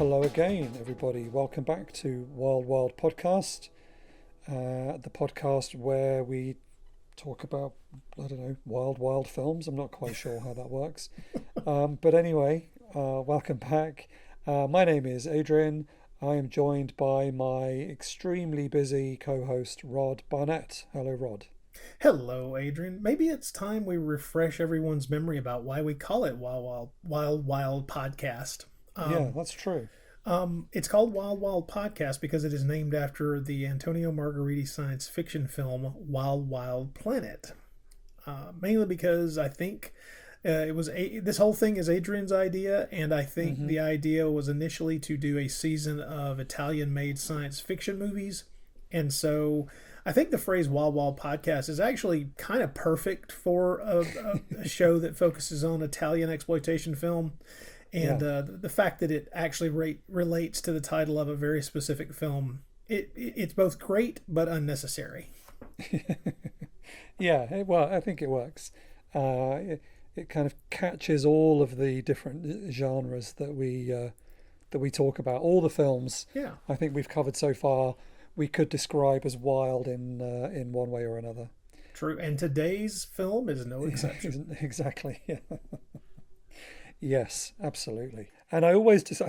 Hello again, everybody. Welcome back to Wild Podcast, the podcast where we talk about, I don't know, wild films. I'm not quite sure how that works. But anyway, welcome back. My name is Adrian. I am joined by my extremely busy co-host, Rod Barnett. Hello, Rod. Hello, Adrian. Maybe it's time we refresh everyone's memory about why we call it Wild Podcast. Yeah, that's true. It's called Wild Podcast because it is named after the Antonio Margheriti science fiction film Wild Planet. Mainly because I think this whole thing is Adrian's idea, and I think the idea was initially to do a season of Italian-made science fiction movies, and so I think the phrase Wild Podcast is actually kind of perfect for a show that focuses on Italian exploitation film. And the fact that it actually relates to the title of a very specific film, it's both great but unnecessary. Yeah, well, I think it works. It kind of catches all of the different genres that we talk about. All the films Yeah, I think we've covered so far, we could describe as wild in one way or another. true. And today's film is no exception. Exactly. Yeah. Yes, absolutely. And I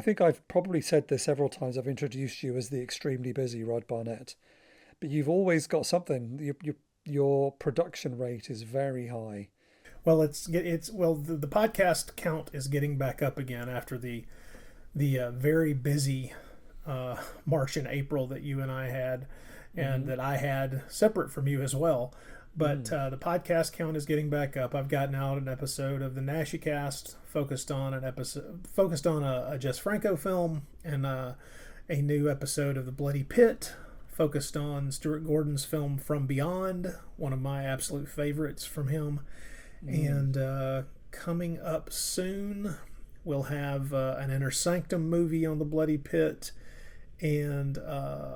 think I've probably said this several times. I've introduced you as the extremely busy Rod Barnett, but you've always got something. Your production rate is very high. Well, the podcast count is getting back up again after the very busy March and April that you and I had, and that I had separate from you as well. But the podcast count is getting back up. I've gotten out an episode of the NashiCast focused on a Jess Franco film, and a new episode of the Bloody Pit focused on Stuart Gordon's film From Beyond, one of my absolute favorites from him. And coming up soon, we'll have an Inner Sanctum movie on the Bloody Pit. And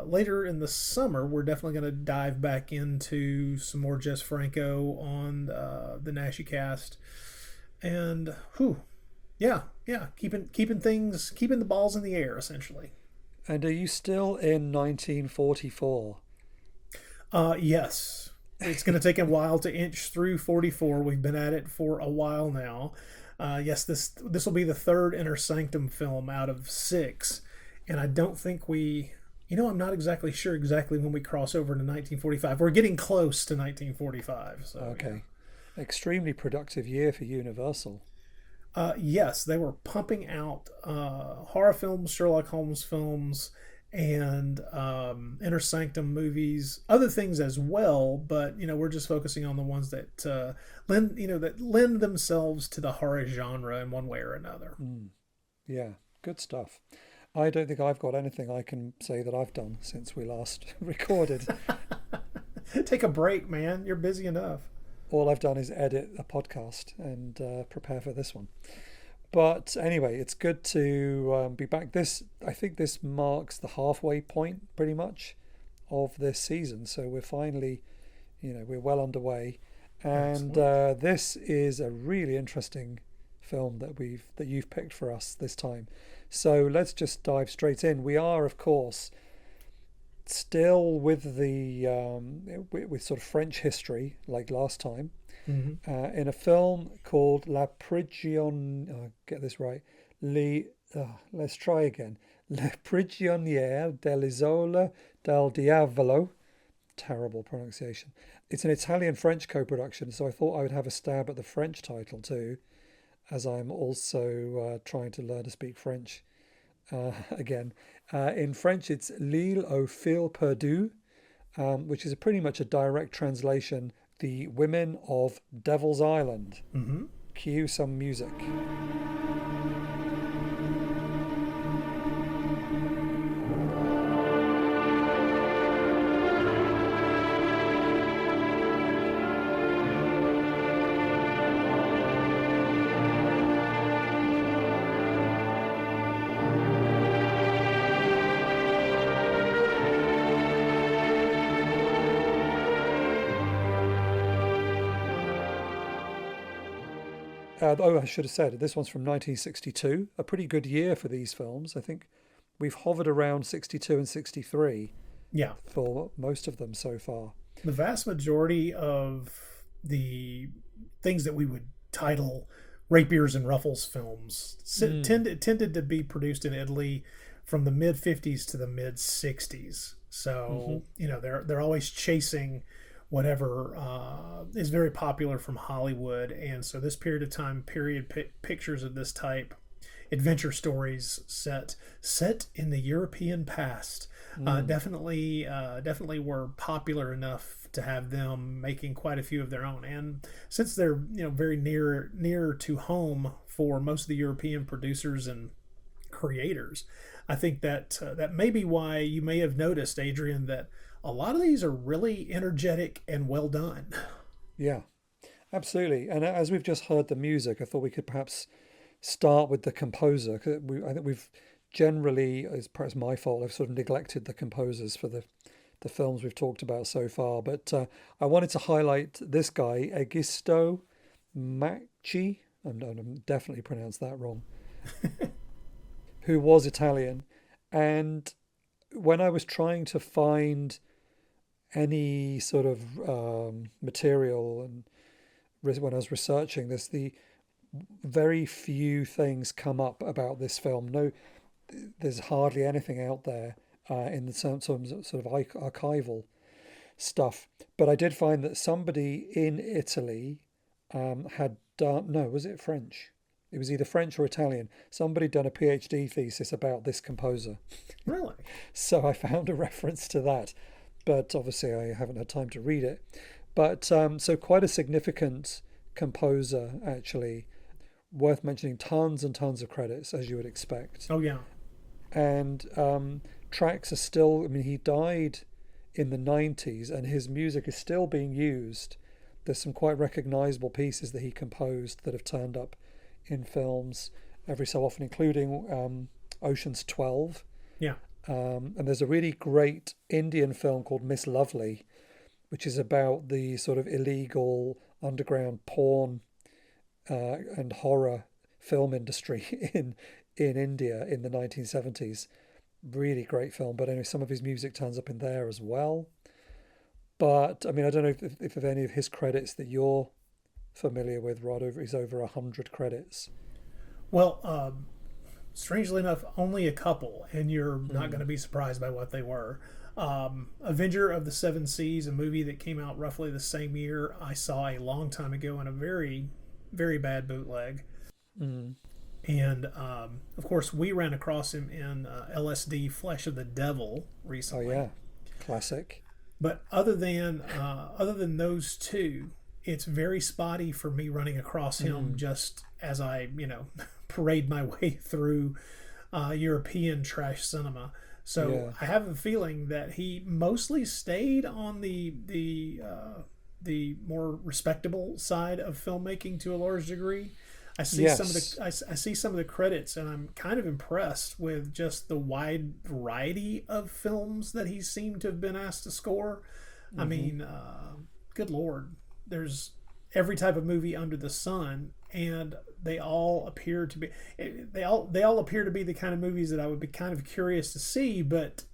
later in the summer, we're definitely going to dive back into some more Jess Franco on the NashiCast. And keeping the balls in the air, essentially. And are you still in 1944? Yes. It's going to take a while to inch through 44. We've been at it for a while now. Yes, this will be the third Inner Sanctum film out of 6. And I don't think I'm not exactly sure when we cross over into 1945. We're getting close to 1945. So, okay. Yeah. Extremely productive year for Universal. Yes, they were pumping out horror films, Sherlock Holmes films, and Inner Sanctum movies, other things as well. But we're just focusing on the ones that lend themselves to the horror genre in one way or another. Yeah, good stuff. I don't think I've got anything I can say that I've done since we last recorded. Take a break, man. You're busy enough. All I've done is edit a podcast and prepare for this one. But anyway, it's good to be back. I think this marks the halfway point, pretty much, of this season. So we're finally, we're well underway. And this is a really interesting film that you've picked for us this time. So let's just dive straight in. We are, of course, still with the with sort of French history, like last time, in a film called La get this right. Let's try again. Le prigioniere dell'isola del diavolo. Terrible pronunciation. It's an Italian-French co-production, so I thought I would have a stab at the French title too, as I'm also trying to learn to speak French again. In French, it's L'île aux fils perdus, which is pretty much a direct translation, The Women of Devil's Island. Cue some music. I should have said, this one's from 1962, a pretty good year for these films. I think we've hovered around 62 and 63 Yeah. for most of them so far. The vast majority of the things that we would title Rapiers and Ruffles films tended to be produced in Italy from the mid 50s to the mid 60s. So, they're always chasing whatever is very popular from Hollywood. And so this period of time, pictures of this type, adventure stories set in the European past, definitely were popular enough to have them making quite a few of their own. And since they're very near to home for most of the European producers and creators, I think that that may be why you may have noticed, Adrian, that a lot of these are really energetic and well done. Yeah, absolutely. And as we've just heard the music, I thought we could perhaps start with the composer. 'Cause I think we've generally, it's perhaps my fault, I've sort of neglected the composers for the films we've talked about so far. But I wanted to highlight this guy, Egisto Macchi. I'm definitely pronounced that wrong. Who was Italian. And when I was trying to find any sort of material, and when I was researching this, the very few things come up about this film. No, there's hardly anything out there in the terms of sort of archival stuff. But I did find that somebody in Italy had done, no, was it French? It was either French or Italian. Somebody done a PhD thesis about this composer. Really? So I found a reference to that, but obviously I haven't had time to read it. But so quite a significant composer, actually, worth mentioning. Tons and tons of credits, as you would expect. Oh yeah. And tracks are still, I mean, he died in the 90s and his music is still being used. There's some quite recognizable pieces that he composed that have turned up in films every so often, including Ocean's 12. Yeah. And there's a really great Indian film called Miss Lovely, which is about the sort of illegal underground porn and horror film industry in India in the 1970s. Really great film. But anyway, some of his music turns up in there as well. But I mean, I don't know if any of his credits that you're familiar with, Rod. He's over 100 credits. Well, strangely enough, only a couple, and you're not going to be surprised by what they were. Avenger of the Seven Seas, a movie that came out roughly the same year, I saw a long time ago in a very, very bad bootleg. And of course, we ran across him in LSD Flesh of the Devil recently. Oh yeah, classic. But other than those two, it's very spotty for me running across him just as I, parade my way through European trash cinema. So I have a feeling that he mostly stayed on the more respectable side of filmmaking to a large degree. I see I see some of the credits, and I'm kind of impressed with just the wide variety of films that he seemed to have been asked to score. I mean, good Lord, there's every type of movie under the sun, and they all appear to be the kind of movies that I would be kind of curious to see, but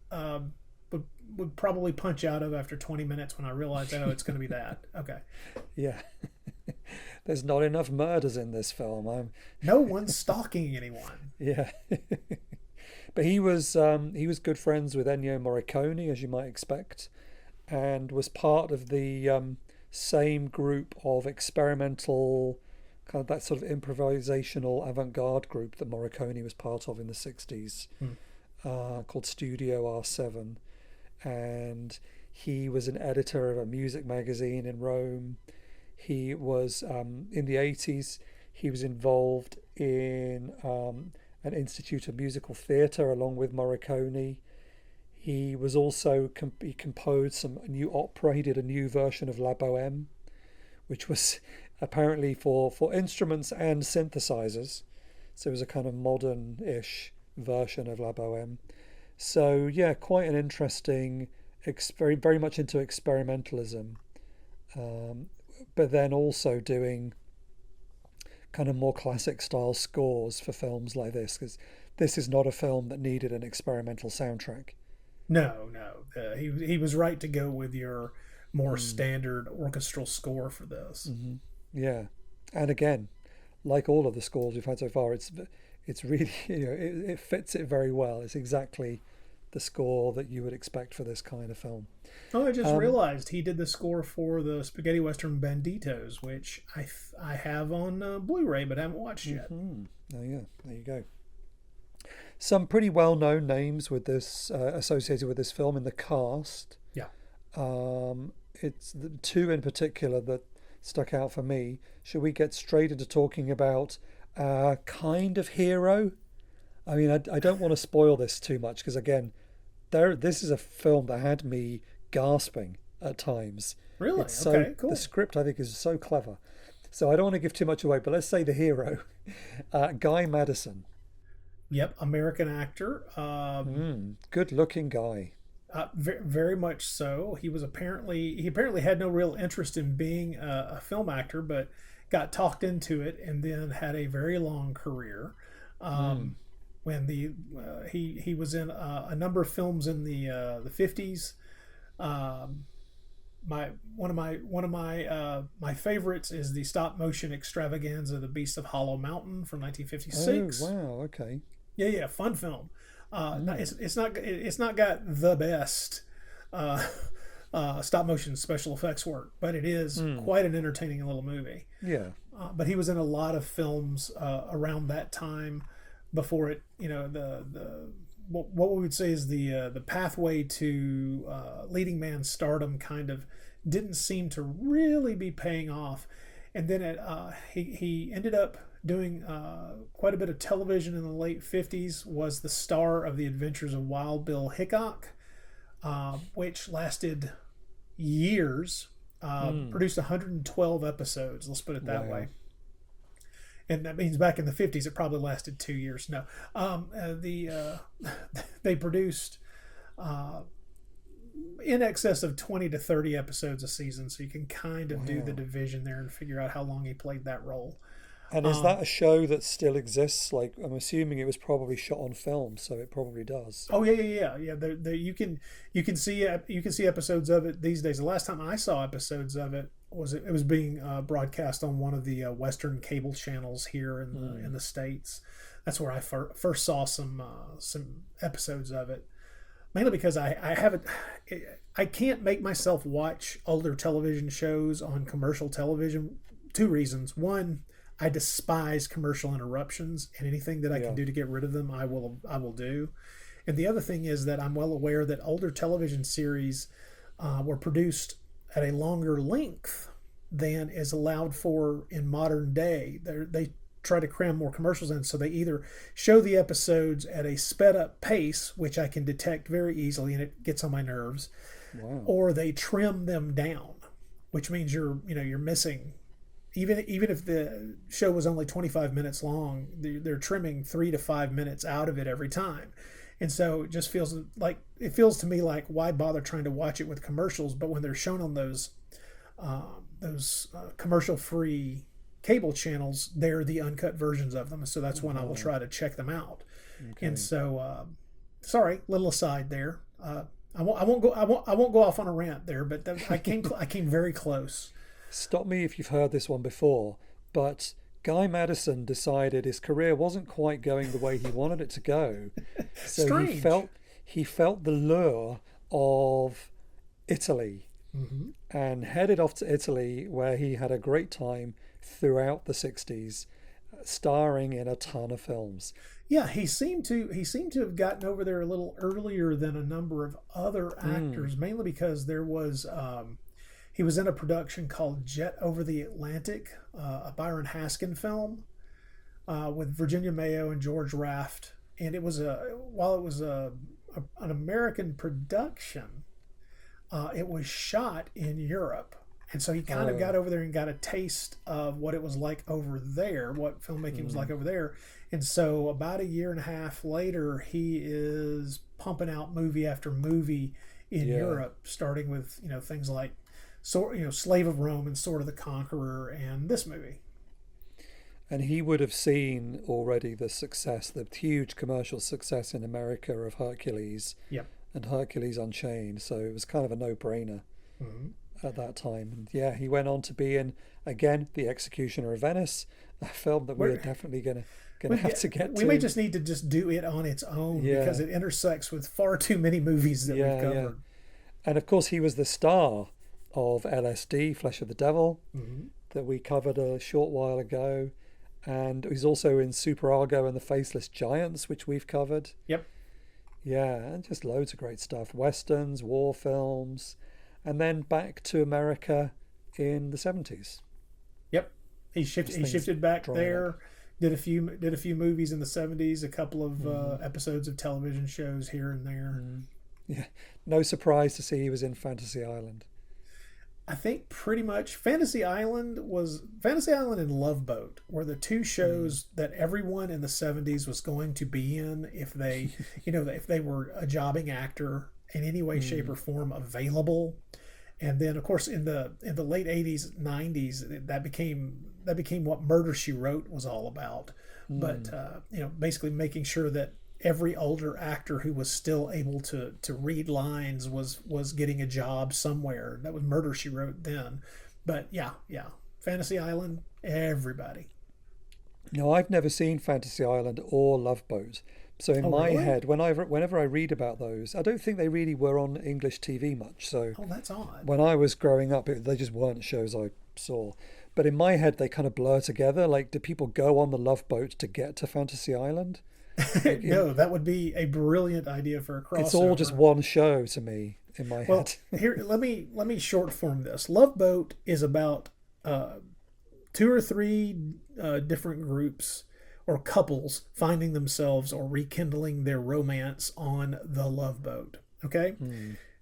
would probably punch out of after 20 minutes when I realize, oh, it's going to be that. Okay. Yeah. There's not enough murders in this film. No one's stalking anyone. Yeah. But he was good friends with Ennio Morricone, as you might expect, and was part of the same group of experimental, kind of that sort of improvisational avant-garde group that Morricone was part of in the 60s, called Studio R7. And he was an editor of a music magazine in Rome. He was, in the 80s, he was involved in an Institute of Musical Theatre along with Morricone. He was also, he composed some new opera. He did a new version of La Bohème, which was apparently for instruments and synthesizers. So it was a kind of modern-ish version of La Bohème. So yeah, quite an interesting, very, very much into experimentalism. But then also doing kind of more classic style scores for films like this, because this is not a film that needed an experimental soundtrack. No, no. He was right to go with your more standard orchestral score for this. Mm-hmm. Yeah, and again, like all of the scores we've had so far, it's really it fits it very well. It's exactly the score that you would expect for this kind of film. Oh, I just realized he did the score for the spaghetti western Banditos, which I have on Blu-ray but haven't watched yet. Oh yeah, there you go. Some pretty well-known names with this associated with this film in the cast. Yeah. It's the two in particular that stuck out for me. Should we get straight into talking about kind of hero? I mean, I don't want to spoil this too much because again, this is a film that had me gasping at times. Really? Okay, cool. The script I think is so clever. So I don't want to give too much away, but let's say the hero, Guy Madison. Yep, American actor. Good-looking guy. Very much so. He apparently had no real interest in being a film actor, but got talked into it, and then had a very long career. When he was in a number of films in the 50s. One of my favorites is the stop motion extravaganza, The Beast of Hollow Mountain from 1956. Oh wow! Okay. Yeah, fun film. It's not got the best stop motion special effects work, but it is quite an entertaining little movie. Yeah. But he was in a lot of films around that time before it. What we would say is the pathway to leading man stardom kind of didn't seem to really be paying off, and then he ended up doing quite a bit of television in the late 50s, was the star of The Adventures of Wild Bill Hickok, which lasted years, produced 112 episodes, let's put it that way. And that means back in the 50s, it probably lasted 2 years. No, they produced in excess of 20 to 30 episodes a season, so you can kind of do the division there and figure out how long he played that role. And is that a show that still exists? Like, I'm assuming it was probably shot on film, so it probably does. Oh yeah. You can see episodes of it these days. The last time I saw episodes of it was being broadcast on one of the Western cable channels here in the States. That's where I first saw some episodes of it. Mainly because I can't make myself watch older television shows on commercial television. Two reasons. One, I despise commercial interruptions, and anything that I can do to get rid of them, I will do. And the other thing is that I'm well aware that older television series were produced at a longer length than is allowed for in modern day. They try to cram more commercials in, so they either show the episodes at a sped up pace, which I can detect very easily, and it gets on my nerves, or they trim them down, which means you're missing. Even if the show was only 25 minutes long, they're trimming 3 to 5 minutes out of it every time. And so it just feels to me like, why bother trying to watch it with commercials? But when they're shown on those commercial-free cable channels, they're the uncut versions of them. So that's when I will try to check them out. Okay. And so, sorry, little aside there. I won't go off on a rant there, but I came very close. Stop me if you've heard this one before, but Guy Madison decided his career wasn't quite going the way he wanted it to go. So Strange. he felt the lure of Italy and headed off to Italy, where he had a great time throughout the 60s, starring in a ton of films. Yeah, he seemed to have gotten over there a little earlier than a number of other actors, mainly because there was he was in a production called Jet Over the Atlantic, a Byron Haskin film with Virginia Mayo and George Raft, and it was while it was an American production, it was shot in Europe. And so he kind of got over there and got a taste of what it was like over there, what filmmaking was like over there. And so about a year and a half later, he is pumping out movie after movie in Europe, starting with things like Slave of Rome and Sword of the Conqueror and this movie. And he would have seen already the success, the huge commercial success in America of Hercules Yep. and Hercules Unchained. So it was kind of a no-brainer at that time. And yeah, he went on to be in, again, The Executioner of Venice, a film that we're definitely gonna have to get to. We may just need to just do it on its own because it intersects with far too many movies that we've covered. Yeah. And of course, he was the star of LSD, Flesh of the Devil, that we covered a short while ago. And he's also in Super Argo and the Faceless Giants, which we've covered. Yep. Yeah, and just loads of great stuff. Westerns, war films, and then back to America in the 70s. Yep. He shifted back there. Did a few movies in the 70s, a couple of episodes of television shows here and there. Yeah. No surprise to see he was in Fantasy Island. I think pretty much Fantasy Island and Love Boat were the two shows that everyone in the 70s was going to be in if they, if they were a jobbing actor in any way, shape, or form available. And then, of course, in the late 80s, 90s, that became what Murder, She Wrote was all about. But basically making sure that every older actor who was still able to read lines was getting a job somewhere. That was Murder, She Wrote then. But yeah, Fantasy Island, everybody. No, I've never seen Fantasy Island or Love Boat. So in my head, whenever I read about those, I don't think they really were on English TV much. So that's odd. When I was growing up, they just weren't shows I saw. But in my head, they kind of blur together. Like, do people go on the Love Boat to get to Fantasy Island? Like, no, that would be a brilliant idea for a crossover. It's all just one show to me in my head. Here, let me short form this. Love Boat is about 2 or 3 different groups or couples finding themselves or rekindling their romance on the Love Boat. Okay?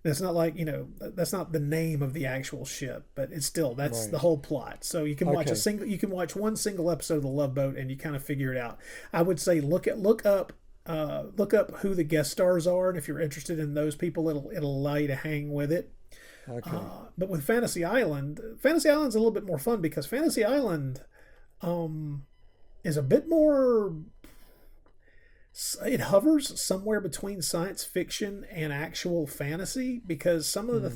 It's not like, that's not the name of the actual ship, but it's still, that's the whole plot. So you can watch one single episode of the Love Boat and you kind of figure it out. I would say look up who the guest stars are, and if you're interested in those people, it'll allow you to hang with it. Okay. But with Fantasy Island's a little bit more fun because Fantasy Island is a bit more. It hovers somewhere between science fiction and actual fantasy because some of the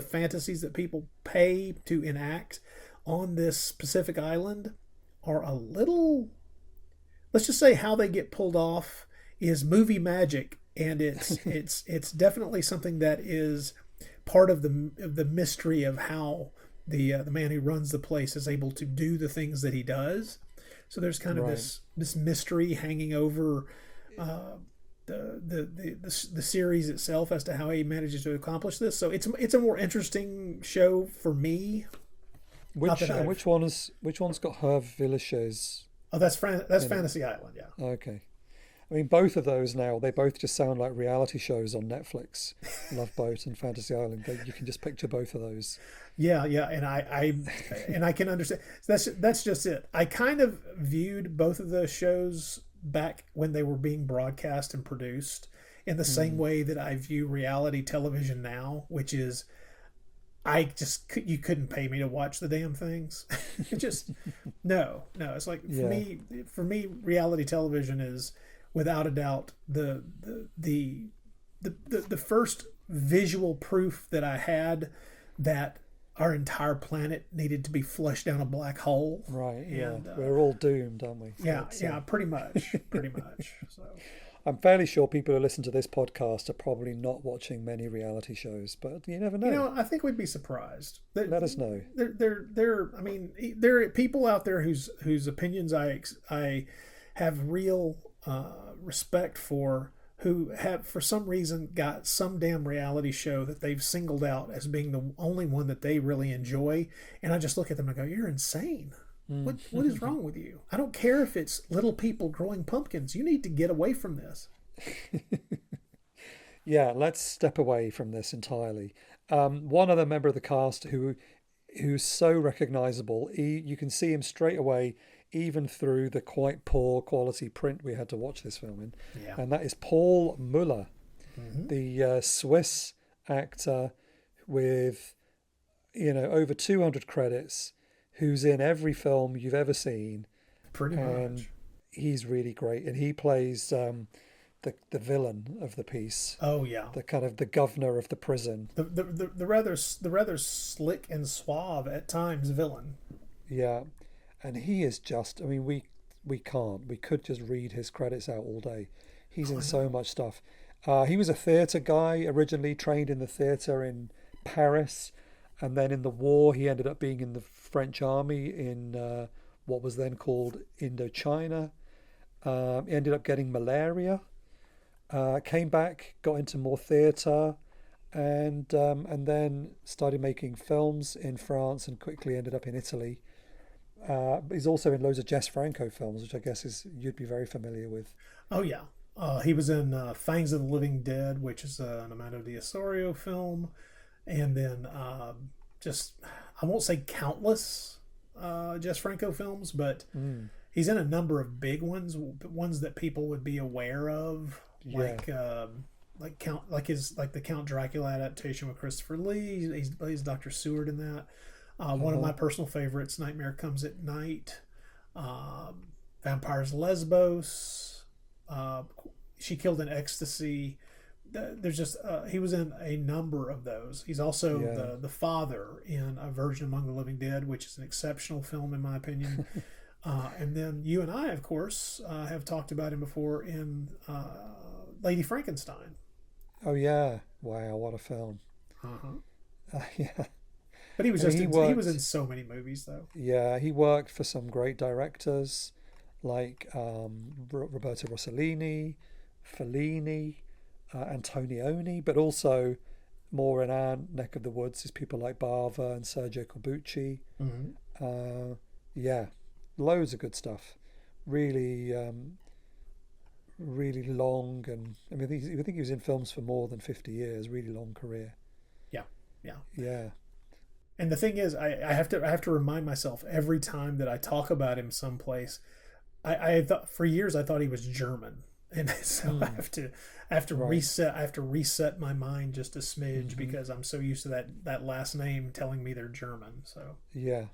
fantasies that people pay to enact on this specific island are a little, let's just say how they get pulled off is movie magic, and it's definitely something that is part of the mystery of how the man who runs the place is able to do the things that he does. So there's kind of this mystery hanging over the series itself as to how he manages to accomplish this. So it's a more interesting show for me. Which one's got Hervé Villechaize? Oh, that's Fantasy Island, yeah. Okay. I mean, both of those now, they both just sound like reality shows on Netflix. Love Boat and Fantasy Island. You can just picture both of those. Yeah, and I can understand. That's just it. I kind of viewed both of those shows back when they were being broadcast and produced in the same way that I view reality television now, which is you couldn't pay me to watch the damn things. Just no. It's like for me, reality television is without a doubt the first visual proof that I had that our entire planet needed to be flushed down a black hole. Right. Yeah. We're all doomed, aren't we? Yeah. Pretty much. So. I'm fairly sure people who listen to this podcast are probably not watching many reality shows, but you never know. I think we'd be surprised. Let us know. There are people out there whose opinions I have real respect for, who have for some reason got some damn reality show that they've singled out as being the only one that they really enjoy, and I just look at them and go, "You're insane. What is wrong with you? I don't care if it's little people growing pumpkins. You need to get away from this." Yeah, let's step away from this entirely. One other member of the cast who's so recognizable, you can see him straight away, even through the quite poor quality print we had to watch this film in. Yeah. And that is Paul Muller, the Swiss actor with, over 200 credits, who's in every film you've ever seen. Pretty and much. he's really great. And he plays the villain of the piece, Oh yeah. the kind of the governor of the prison. The rather slick and suave at times villain. Yeah, and he is just. I mean, we can't. We could just read his credits out all day. He's Oh, in I so know. much stuff. He was a theatre guy originally, trained in the theatre in Paris, and then in the war he ended up being in the French army in what was then called Indochina. He ended up getting malaria. Came back, got into more theatre, and then started making films in France, and quickly ended up in Italy. He's also in loads of Jess Franco films, which I guess is you'd be very familiar with. Oh yeah. He was in Fangs of the Living Dead, which is an Amado de Osorio film, and then just I won't say countless Jess Franco films, but Mm, he's in a number of big ones that people would be aware of, yeah. like the Count Dracula adaptation with Christopher Lee. He's Dr. Seward in that. One of Uh-huh. my personal favorites, Nightmare Comes at Night, Vampires Lesbos, She Killed in Ecstasy. There's just he was in a number of those. He's also Yeah. the father in A Virgin Among the Living Dead, which is an exceptional film in my opinion. And then you and I, of course, have talked about him before in Lady Frankenstein. Oh yeah. Wow, what a film. Uh-huh. Yeah. But he was I mean, just he he was in worked. so many movies though. Yeah, he worked for some great directors like Roberto Rossellini, Fellini, Antonioni, but also more in our neck of the woods is people like Bava and Sergio Corbucci. Mm-hmm. Uh, yeah, loads of good stuff. Really, really long, and I mean, I think he was in films for more than 50 years. Really long career. Yeah, yeah. Yeah. And the thing is, I have to remind myself every time that I talk about him someplace. I thought for years I thought he was German, and so I Mm, have to right. reset my mind just a smidge Hmm. because I'm so used to that last name telling me they're German. So Yeah.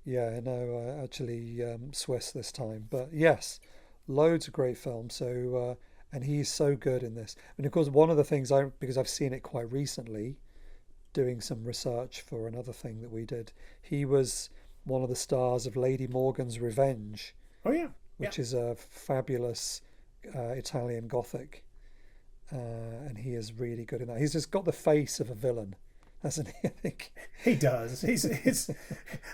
Yeah, no, actually Swiss this time. But yes, loads of great films. So, and he's so good in this. And of course, one of the things because I've seen it quite recently, doing some research for another thing that we did, he was one of the stars of Lady Morgan's Revenge, oh yeah, yeah. which is a fabulous Italian Gothic. And he is really good in that. He's just got the face of a villain, hasn't he? I think. He does. He's.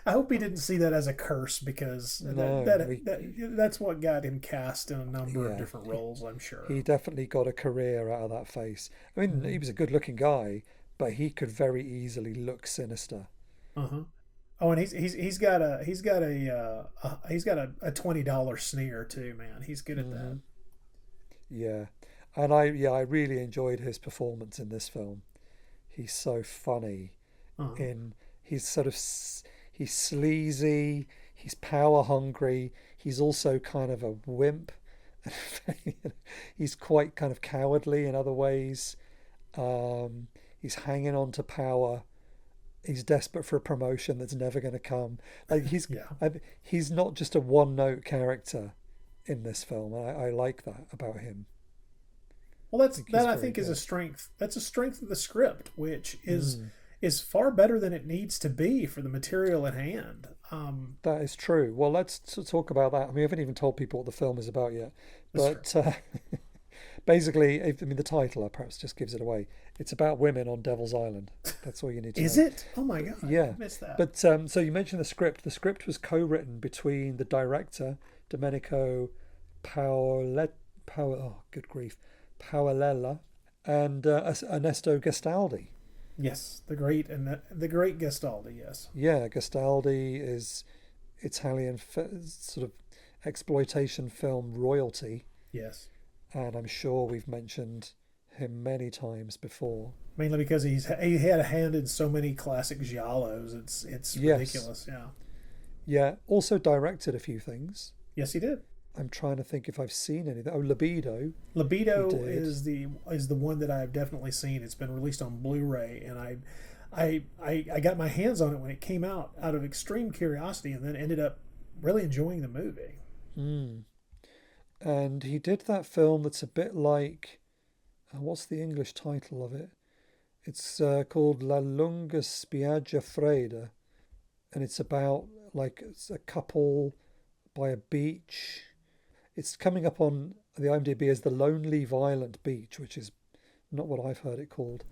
I hope he didn't see that as a curse because No, that's what got him cast in a number of yeah. different roles. I'm sure. He definitely got a career out of that face. I mean, he Hmm. was a good-looking guy, but he could very easily look sinister. Uh-huh. Oh, and he's got a $20 sneer too, man. He's good at that. Hmm. Yeah, and I really enjoyed his performance in this film. He's so funny. Uh-huh. In he's sort of he's sleazy. He's power hungry. He's also kind of a wimp. He's quite kind of cowardly in other ways. Um, he's hanging on to power. He's desperate for a promotion that's never going to come. Like Yeah. he's not just a one-note character in this film. I like that about him. Well, I think he's that I very think is a good. strength. That's a strength of the script, which Mm, is far better than it needs to be for the material at hand. that is true. Well, let's talk about that. I mean, we haven't even told people what the film is about yet, That's true. but basically, I mean, the title perhaps just gives it away. It's about women on Devil's Island. That's all you need to Is know. it? Oh my God, I Yeah, missed that. but so you mentioned the script. The script was co-written between the director Domenico Paoletta, oh, good grief, Paolella, and Ernesto Gastaldi. Yes, the great Gastaldi. Yes. Yeah, Gastaldi is Italian sort of exploitation film royalty, Yes. and I'm sure we've mentioned him many times before. Mainly because he had a hand in so many classic giallos. It's Yes, ridiculous. Yeah. yeah. Also directed a few things. Yes, he did. I'm trying to think if I've seen anything. Oh, Libido, he Libido did. is the one that I've definitely seen. It's been released on Blu-ray, and I got my hands on it when it came out of extreme curiosity, and then ended up really enjoying the movie. Mm. And he did that film that's a bit like, what's the English title of it? It's called La Lunga Spiaggia Fredda, and it's about like it's a couple by a beach. It's coming up on the IMDb as The Lonely Violent Beach, which is not what I've heard it called.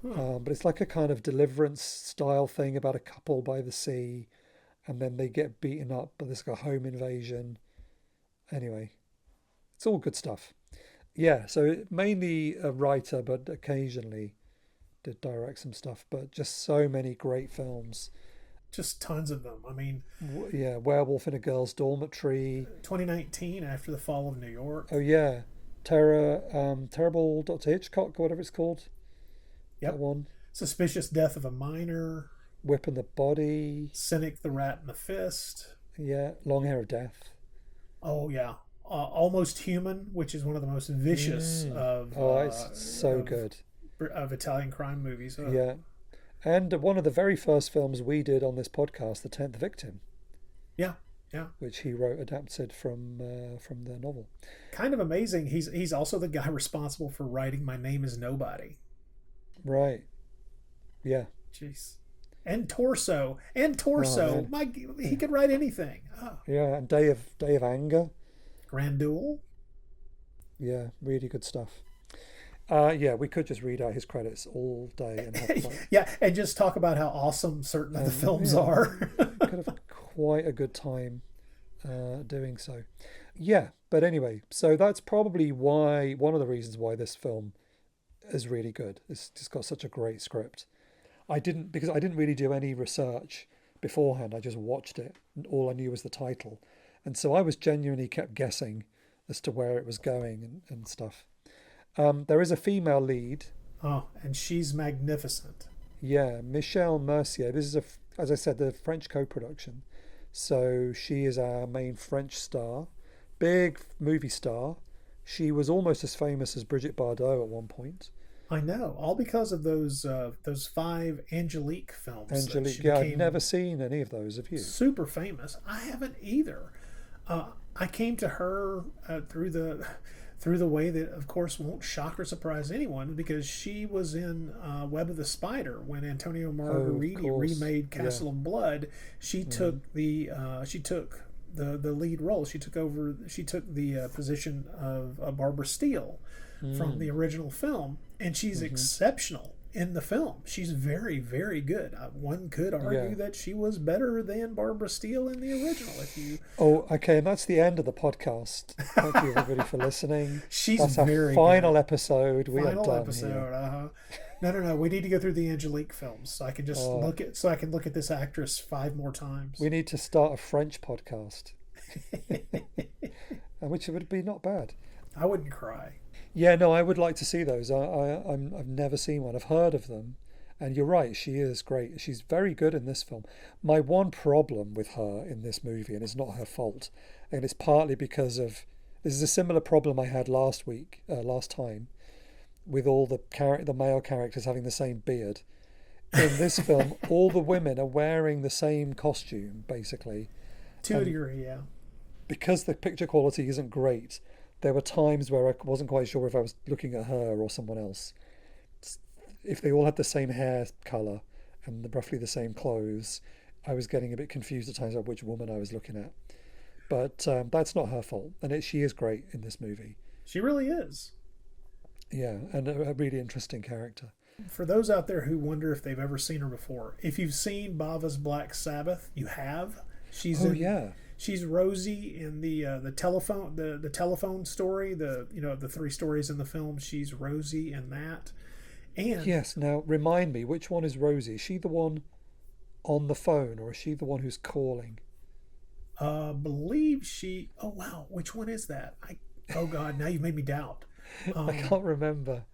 But it's like a kind of Deliverance style thing about a couple by the sea, and then they get beaten up, but there's like a home invasion. Anyway, it's all good stuff. Yeah, so mainly a writer, but occasionally did direct some stuff, but just so many great films. Just tons of them. I mean, yeah, Werewolf in a Girl's Dormitory. 2019, after the fall of New York. Oh yeah, Terrible Dr. Hitchcock, whatever it's called. Yep. That one. Suspicious Death of a Minor. Whip in the Body. Cynic, the Rat and the Fist. Yeah, Long Hair of Death. Oh yeah, Almost Human, which is one of the most vicious of. It's so good. Of Italian crime movies. Yeah, and one of the very first films we did on this podcast, The 10th Victim. Yeah, yeah. Which he wrote, adapted from the novel. Kind of amazing. He's also the guy responsible for writing My Name Is Nobody. Right. Yeah. Jeez. And Torso. Oh, he could write anything. Oh. Yeah, and Day of Anger. Grand Duel. Yeah, really good stuff. Yeah, we could just read out his credits all day and have fun. Yeah, and just talk about how awesome certain of the films are. Could have quite a good time doing so. Yeah, but anyway, so that's probably one of the reasons why this film is really good. It's just got such a great script. Because I didn't really do any research beforehand. I just watched it, and all I knew was the title, and so I was genuinely kept guessing as to where it was going and stuff. There is a female lead. Oh, and she's magnificent. Yeah, Michelle Mercier. This is as I said, the French co-production. So she is our main French star, big movie star. She was almost as famous as Brigitte Bardot at one point. I know, all because of those 5 Angelique films. Angelique, yeah, I've never seen any of those. Have you? Super famous. I haven't either. I came to her through the way that, of course, won't shock or surprise anyone, because she was in Web of the Spider when Antonio Margheriti remade Castle of Blood. She took the lead role. She took the position of Barbara Steele from the original film, and she's exceptional in the film. She's very, very good. One could argue that she was better than Barbara Steele in the original. Oh, okay, and that's the end of the podcast. Thank you, everybody, for listening. That's our final episode. We are done here. No. We need to go through the Angelique films so I can just look at this actress 5 more times. We need to start a French podcast, which would be not bad. I wouldn't cry. Yeah, no, I would like to see those. I've never seen one. I've heard of them, and you're right. She is great. She's very good in this film. My one problem with her in this movie, and it's not her fault, and it's partly because of this is a similar problem I had last time, with all the male characters having the same beard. In this film, all the women are wearing the same costume, basically. To a degree, yeah. Because the picture quality isn't great, there were times where I wasn't quite sure if I was looking at her or someone else. If they all had the same hair colour and roughly the same clothes, I was getting a bit confused at times about which woman I was looking at. But that's not her fault, and she is great in this movie. She really is. Yeah, and a really interesting character. For those out there who wonder if they've ever seen her before, if you've seen Bava's Black Sabbath, you have. She's Rosie in the telephone story, the 3 stories in the film. She's Rosie in that. And yes, now remind me, which one is Rosie? Is she the one on the phone, or is she the one who's calling? Believe she. Oh wow, which one is that? Oh God, now you've made me doubt. I can't remember.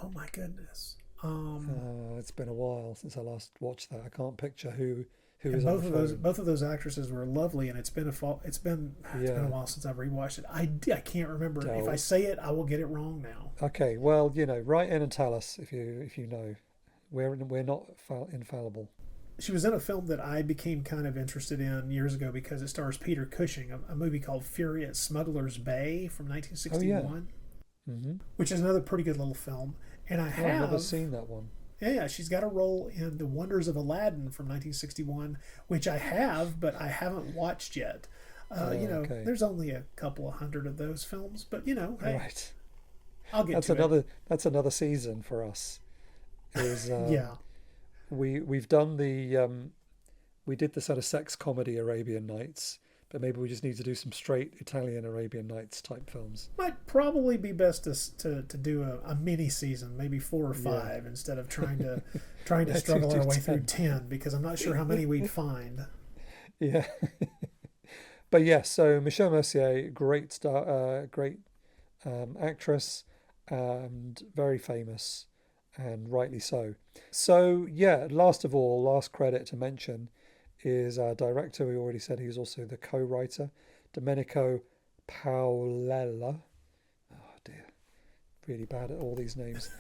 Oh my goodness. It's been a while since I last watched that. I can't picture who is both of those. Both of those actresses were lovely, and it's been a while since I've rewatched it. I can't remember. If I say it, I will get it wrong now. Okay, well, write in and tell us if you know. We're not infallible. She was in a film that I became kind of interested in years ago because it stars Peter Cushing, a movie called Fury at Smuggler's Bay from Oh yeah. 1961, Mm-hmm. which is another pretty good little film. And I've never seen that one. yeah, she's got a role in The Wonders of Aladdin from 1961, which I have, but I haven't watched yet. Okay. There's only a couple of hundred of those films, but hey, Right. I'll get That's to it. That's another season for us. Is Yeah. we've done we did the sort of sex comedy Arabian Nights, but maybe we just need to do some straight Italian Arabian Nights type films. Might probably be best to do a mini season, maybe 4 or 5, instead of trying to struggle our way through 10, because I'm not sure how many we'd find. Yeah. But yeah, so Michelle Mercier, great star, great actress, and very famous, and rightly so. So yeah, last of all, last credit to mention is our director. We already said he's also the co-writer, Domenico Paolella. Oh dear, really bad at all these names.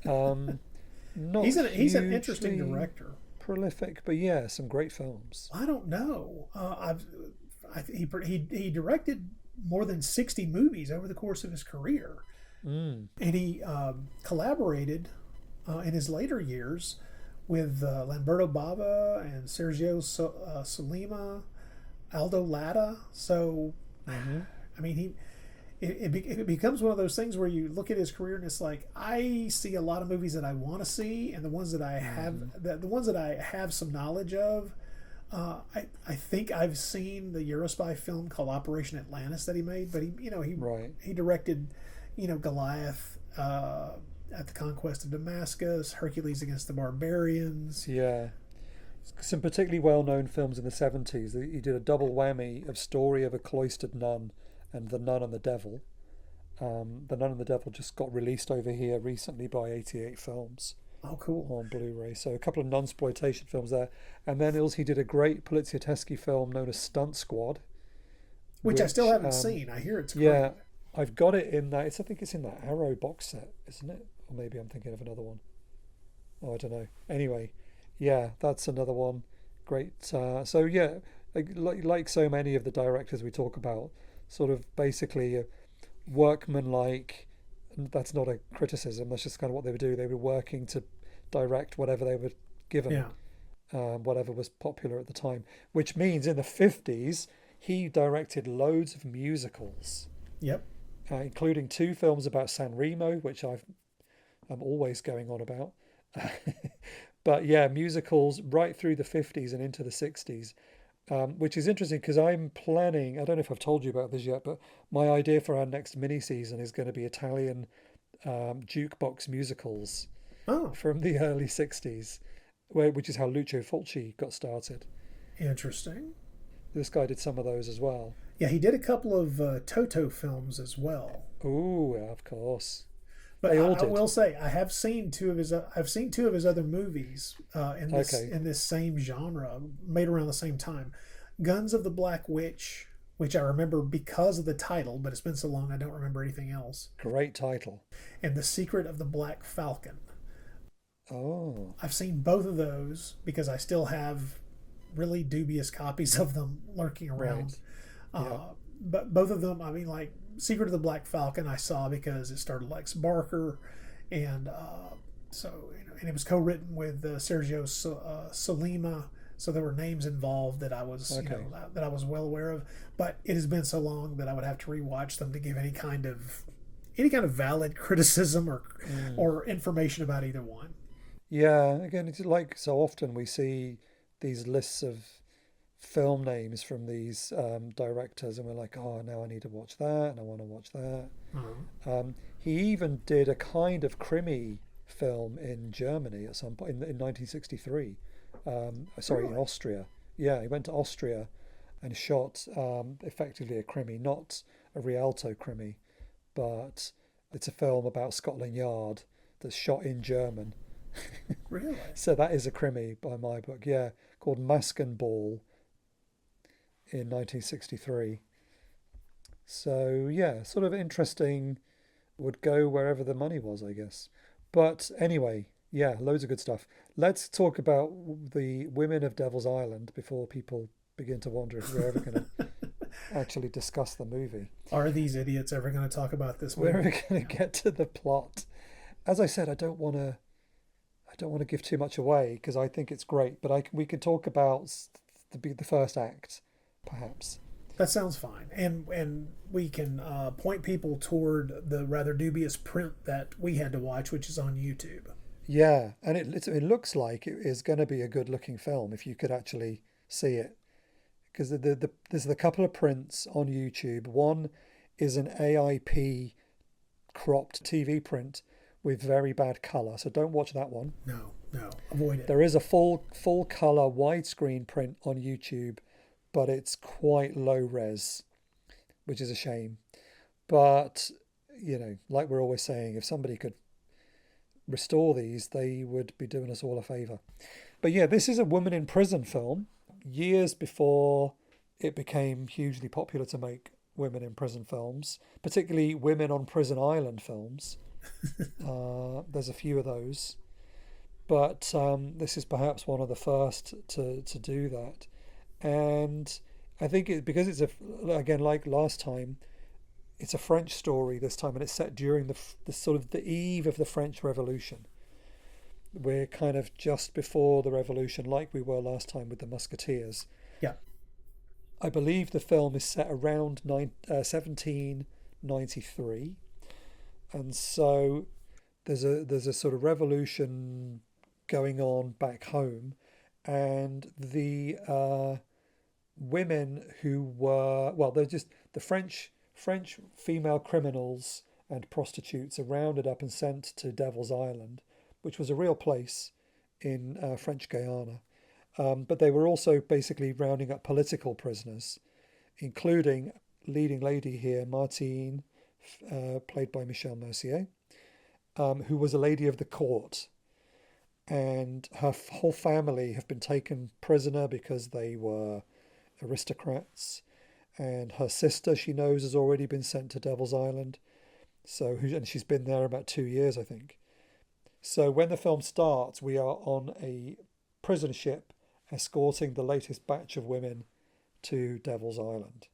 Not He's an interesting hugely director. prolific, but yeah, some great films. I don't know. He directed more than 60 movies over the course of his career, Mm. and he collaborated in his later years with Lamberto Bava and Sergio Solima, Aldo Latta. So, Mm-hmm. I mean, it becomes one of those things where you look at his career and it's like, I see a lot of movies that I want to see, and the ones that I have, the ones that I have some knowledge of. I think I've seen the Eurospy film called Operation Atlantis that he made, but he directed, Goliath at the Conquest of Damascus, Hercules Against the Barbarians. Yeah. Some particularly well-known films in the 70s. He did a double whammy of Story of a Cloistered Nun and The Nun and the Devil. The Nun and the Devil just got released over here recently by 88 Films. Oh, cool. On Blu-ray. So a couple of nunsploitation films there. And then also he did a great Poliziotteschi film known as Stunt Squad. Which I still haven't seen. I hear it's great. Yeah, I've got it in that. I think it's in that Arrow box set, isn't it? Or maybe I'm thinking of another one. Oh, I don't know. Anyway, yeah, that's another one. Great. So yeah, like so many of the directors we talk about, sort of basically workmanlike. That's not a criticism. That's just kind of what they would do. They were working to direct whatever they were given, whatever was popular at the time. Which means in the 50s, he directed loads of musicals. Yep. Including 2 films about San Remo, which I'm always going on about. But yeah, musicals right through the 50s and into the 60s. Which is interesting because I'm planning, I don't know if I've told you about this yet, but my idea for our next mini season is going to be Italian jukebox musicals from the early 60s, which is how Lucio Fulci got started. Interesting. This guy did some of those as well. Yeah, he did a couple of Toto films as well. Oh, yeah, of course. But I will say I have seen two of his other movies in this same genre, made around the same time. Guns of the Black Witch, which I remember because of the title, but it's been so long I don't remember anything else. Great title. And The Secret of the Black Falcon. Oh. I've seen both of those because I still have really dubious copies of them lurking around. Right. Yeah. But both of them, I mean, like Secret of the Black Falcon, I saw because it starred Lex Barker, and and it was co-written with Sergio Solima. So there were names involved that I was that I was well aware of. But it has been so long that I would have to rewatch them to give any kind of valid criticism or information about either one. Yeah, again, it's like so often we see these lists of film names from these directors, and we're like, oh, now I need to watch that, and I want to watch that. Mm-hmm. He even did a kind of krimi film in Germany at some point in 1963. In Austria. Yeah, he went to Austria and shot effectively a krimi, not a Rialto krimi, but it's a film about Scotland Yard that's shot in German. Really? So that is a krimi by my book, yeah, called Maskenball in 1963. So yeah, sort of interesting, would go wherever the money was, I guess. But anyway, Yeah, loads of good stuff. Let's talk about the women of Devil's Island before people begin to wonder if we're ever going to actually discuss the movie. Are these idiots ever going to talk about this We're movie? going to get to the plot. As I said, I don't want to give too much away because I think it's great, but we can talk about the first act, perhaps. That sounds fine, and we can point people toward the rather dubious print that we had to watch, which is on YouTube. Yeah, and it looks like it is going to be a good looking film if you could actually see it, because there's a couple of prints on YouTube. One is an AIP cropped TV print with very bad color, so don't watch that one. No, avoid it. There is a full color widescreen print on YouTube, but it's quite low res, which is a shame. But like we're always saying, if somebody could restore these, they would be doing us all a favor. But yeah, this is a woman in prison film, years before it became hugely popular to make women in prison films, particularly women on prison island films. There's a few of those, but this is perhaps one of the first to do that. And I think because it's again, like last time, it's a French story this time, and it's set during the sort of the eve of the French Revolution. We're kind of just before the revolution, like we were last time with the Musketeers. Yeah. I believe the film is set around 1793. And so there's a sort of revolution going on back home, and the women who were they're just the French female criminals and prostitutes are rounded up and sent to Devil's Island, which was a real place in French Guiana. But they were also basically rounding up political prisoners, including leading lady here, Martine, played by Michelle Mercier, who was a lady of the court, and her whole family have been taken prisoner because they were aristocrats, and her sister, she knows, has already been sent to Devil's Island, and she's been there about 2 years, I think. So when the film starts, we are on a prison ship escorting the latest batch of women to Devil's Island.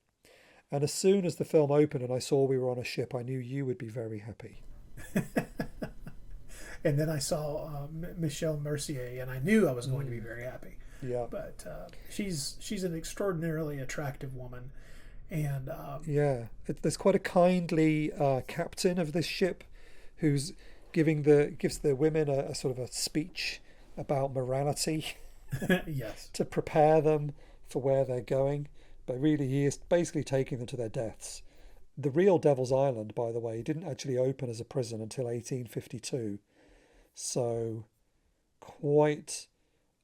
And as soon as the film opened and I saw we were on a ship, I knew you would be very happy. And then I saw Michelle Mercier, and I knew I was going to be very happy. Yeah. But she's an extraordinarily attractive woman, and there's quite a kindly captain of this ship, who's gives the women a sort of a speech about morality. Yes. To prepare them for where they're going. But really, he is basically taking them to their deaths. The real Devil's Island, by the way, didn't actually open as a prison until 1852. So quite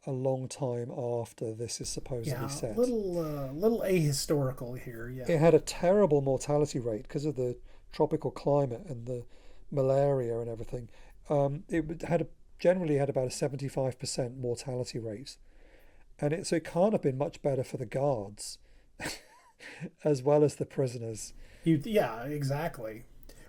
a long time after this is supposedly set. Little ahistorical here, yeah. It had a terrible mortality rate because of the tropical climate and the malaria and everything. It generally had about a 75% mortality rate. And so it can't have been much better for the guards as well as the prisoners. Yeah, exactly.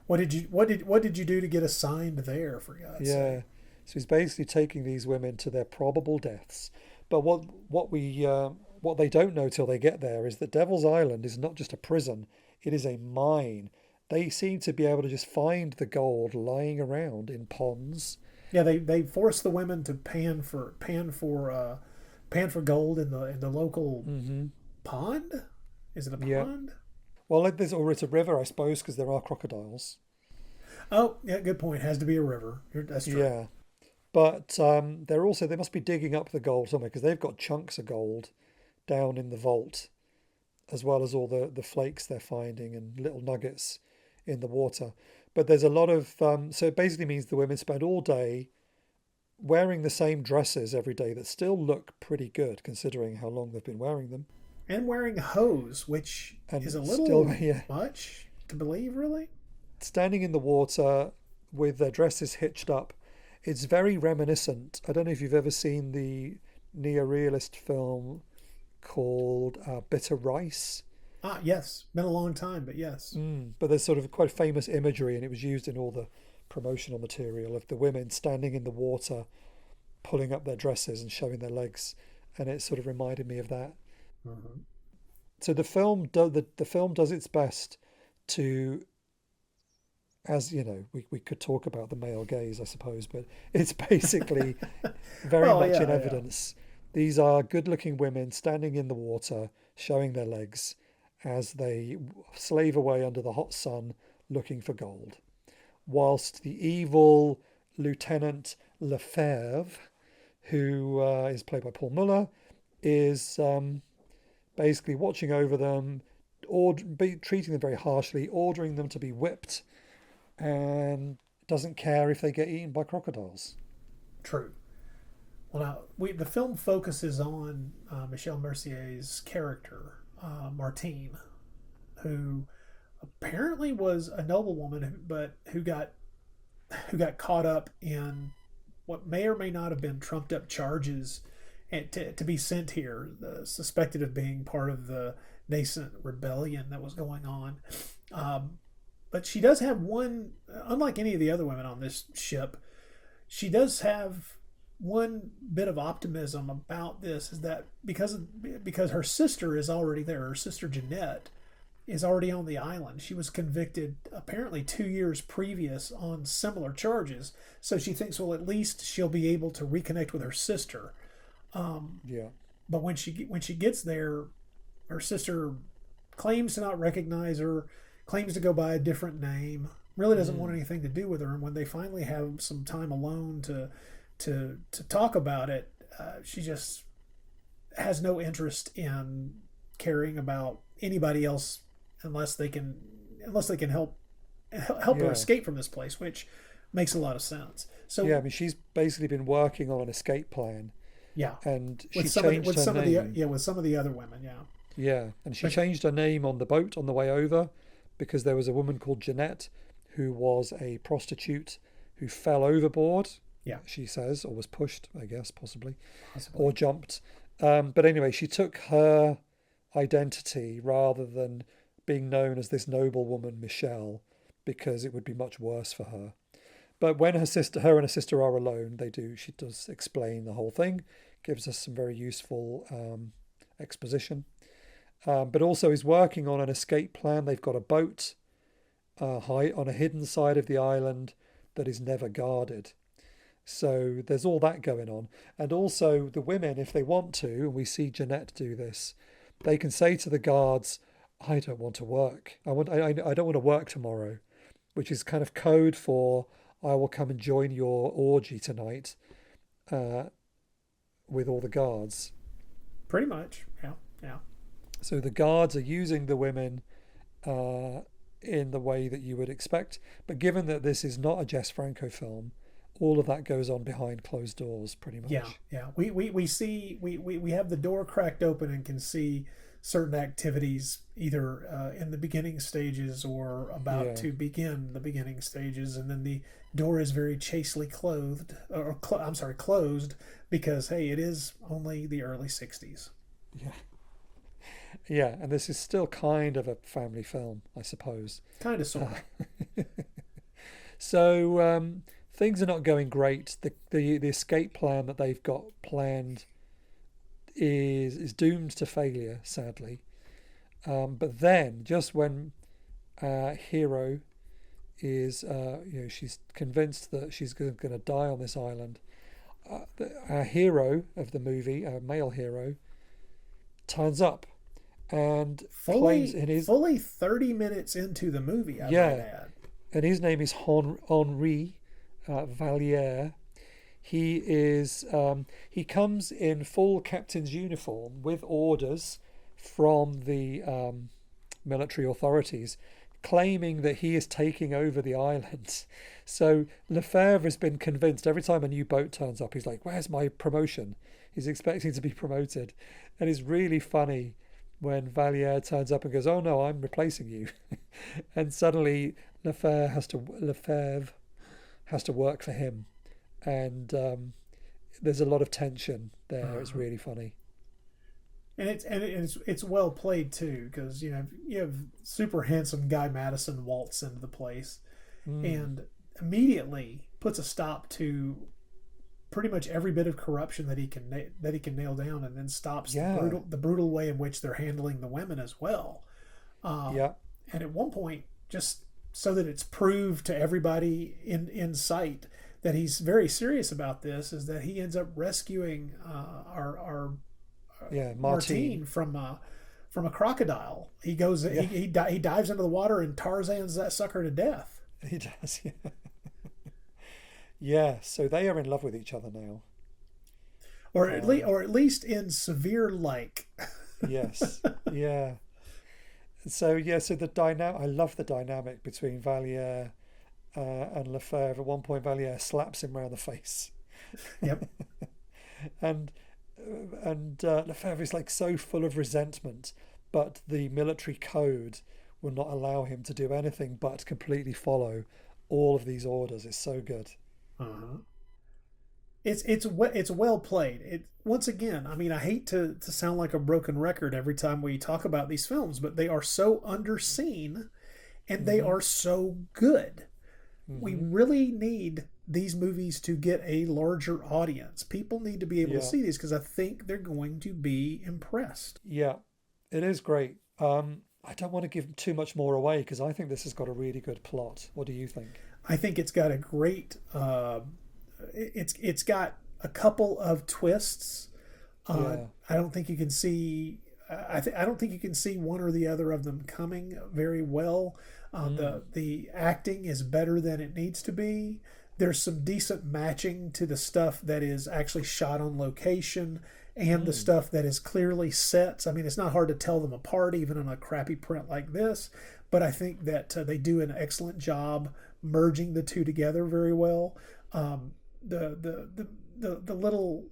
What did you do to get assigned there, for God's sake? So he's basically taking these women to their probable deaths. But what they don't know till they get there is that Devil's Island is not just a prison; it is a mine. They seem to be able to just find the gold lying around in ponds. Yeah, they force the women to pan for gold in the local pond. Is it a pond? Well, it's a river, I suppose, because there are crocodiles. Oh, yeah, good point. It has to be a river. That's true. Yeah. But they must be digging up the gold somewhere, because they've got chunks of gold down in the vault, as well as all the flakes they're finding and little nuggets in the water. But there's a lot of so it basically means the women spend all day wearing the same dresses every day that still look pretty good considering how long they've been wearing them. And wearing hose, which is a little much to believe, really. Standing in the water with their dresses hitched up. It's very reminiscent. I don't know if you've ever seen the neo-realist film called Bitter Rice. Ah, yes. Been a long time, but yes. But there's sort of quite famous imagery, and it was used in all the promotional material of the women standing in the water, pulling up their dresses and showing their legs, and it sort of reminded me of that. Mm-hmm. So the film does its best to, as you know, we could talk about the male gaze, I suppose, but it's basically very Well, much yeah, in yeah. evidence. These are good-looking women standing in the water, showing their legs as they slave away under the hot sun looking for gold, whilst the evil Lieutenant Lefebvre, who is played by Paul Muller, is basically watching over them, treating them very harshly, ordering them to be whipped, and doesn't care if they get eaten by crocodiles. True. Well, now the film focuses on Michel Mercier's character, Martine, who apparently was a noblewoman, but who got caught up in what may or may not have been trumped up charges, and to be sent here, suspected of being part of the nascent rebellion that was going on. But she does have one, unlike any of the other women on this ship, she does have one bit of optimism about this, is that because her sister is already there, her sister Jeanette is already on the island. She was convicted apparently 2 years previous on similar charges, so she thinks, well, at least she'll be able to reconnect with her sister. Yeah. But when she gets there, her sister claims to not recognize her, claims to go by a different name, really doesn't want anything to do with her. And when they finally have some time alone to talk about it, she just has no interest in caring about anybody else unless they can help her escape from this place, which makes a lot of sense. So yeah, I mean, she's basically been working on an escape plan. Yeah, and she with changed her name. with some of the other women. Yeah, and she changed her name on the boat on the way over, because there was a woman called Jeanette who was a prostitute who fell overboard. Yeah, she says, or was pushed, I guess, possibly. Or jumped. But anyway, she took her identity rather than being known as this noble woman, Michelle, because it would be much worse for her. But when her and her sister are alone, she does explain the whole thing, gives us some very useful exposition. But also is working on an escape plan. They've got a boat high on a hidden side of the island that is never guarded. So there's all that going on. And also the women, if they want to, and we see Jeanette do this, they can say to the guards, I don't want to work. I don't want to work tomorrow, which is kind of code for, I will come and join your orgy tonight with all the guards. Pretty much, yeah. So the guards are using the women in the way that you would expect. But given that this is not a Jess Franco film, all of that goes on behind closed doors, pretty much. Yeah. We have the door cracked open and can see certain activities either in the beginning stages or about to begin the beginning stages, and then the door is very chastely closed because, hey, it is only the early 60s. Yeah, and this is still kind of a family film, I suppose. Kind of, sort of. So things are not going great. The escape plan that they've got planned is doomed to failure, sadly. But then, just when our hero is, she's convinced that she's going to die on this island, our hero of the movie, our male hero, turns up and claims in his fully 30 minutes into the movie. I might add. And his name is Henri Valliere. He comes in full captain's uniform with orders from the military authorities, claiming that he is taking over the island. So Lefebvre has been convinced every time a new boat turns up, he's like, where's my promotion? He's expecting to be promoted. And it's really funny when Valliere turns up and goes, oh no, I'm replacing you. And suddenly Lefebvre has to work for him. And there's a lot of tension there. It's really funny. And it's well played too, because you have super handsome Guy Madison waltz into the place, and immediately puts a stop to pretty much every bit of corruption that he can nail down, and then stops the brutal way in which they're handling the women as well. Yeah. And at one point, just so that it's proved to everybody in sight that he's very serious about this, is that he ends up rescuing our Martine from a crocodile. He goes, he dives into the water and Tarzan's that sucker to death. He does, yeah. Yeah, so they are in love with each other now, or at least in severe like. Yes, yeah. So the dynamic. I love the dynamic between Valliere and Lefebvre. At one point, Valliere slaps him around the face. Yep. and Lefebvre is like so full of resentment, but the military code will not allow him to do anything but completely follow all of these orders. It's so good. Uh-huh. It's well played. Once again, I mean, I hate to sound like a broken record every time we talk about these films, but they are so underseen and they are so good. We really need these movies to get a larger audience. People need to be able to see these, because I think they're going to be impressed. Yeah, it is great. I don't want to give too much more away, because I think this has got a really good plot. What do you think? I think it's got a great. It's got a couple of twists. I don't think you can see. I don't think you can see one or the other of them coming very well. The acting is better than it needs to be. There's some decent matching to the stuff that is actually shot on location and the stuff that is clearly sets. I mean, it's not hard to tell them apart, even on a crappy print like this. But I think that they do an excellent job merging the two together very well. The little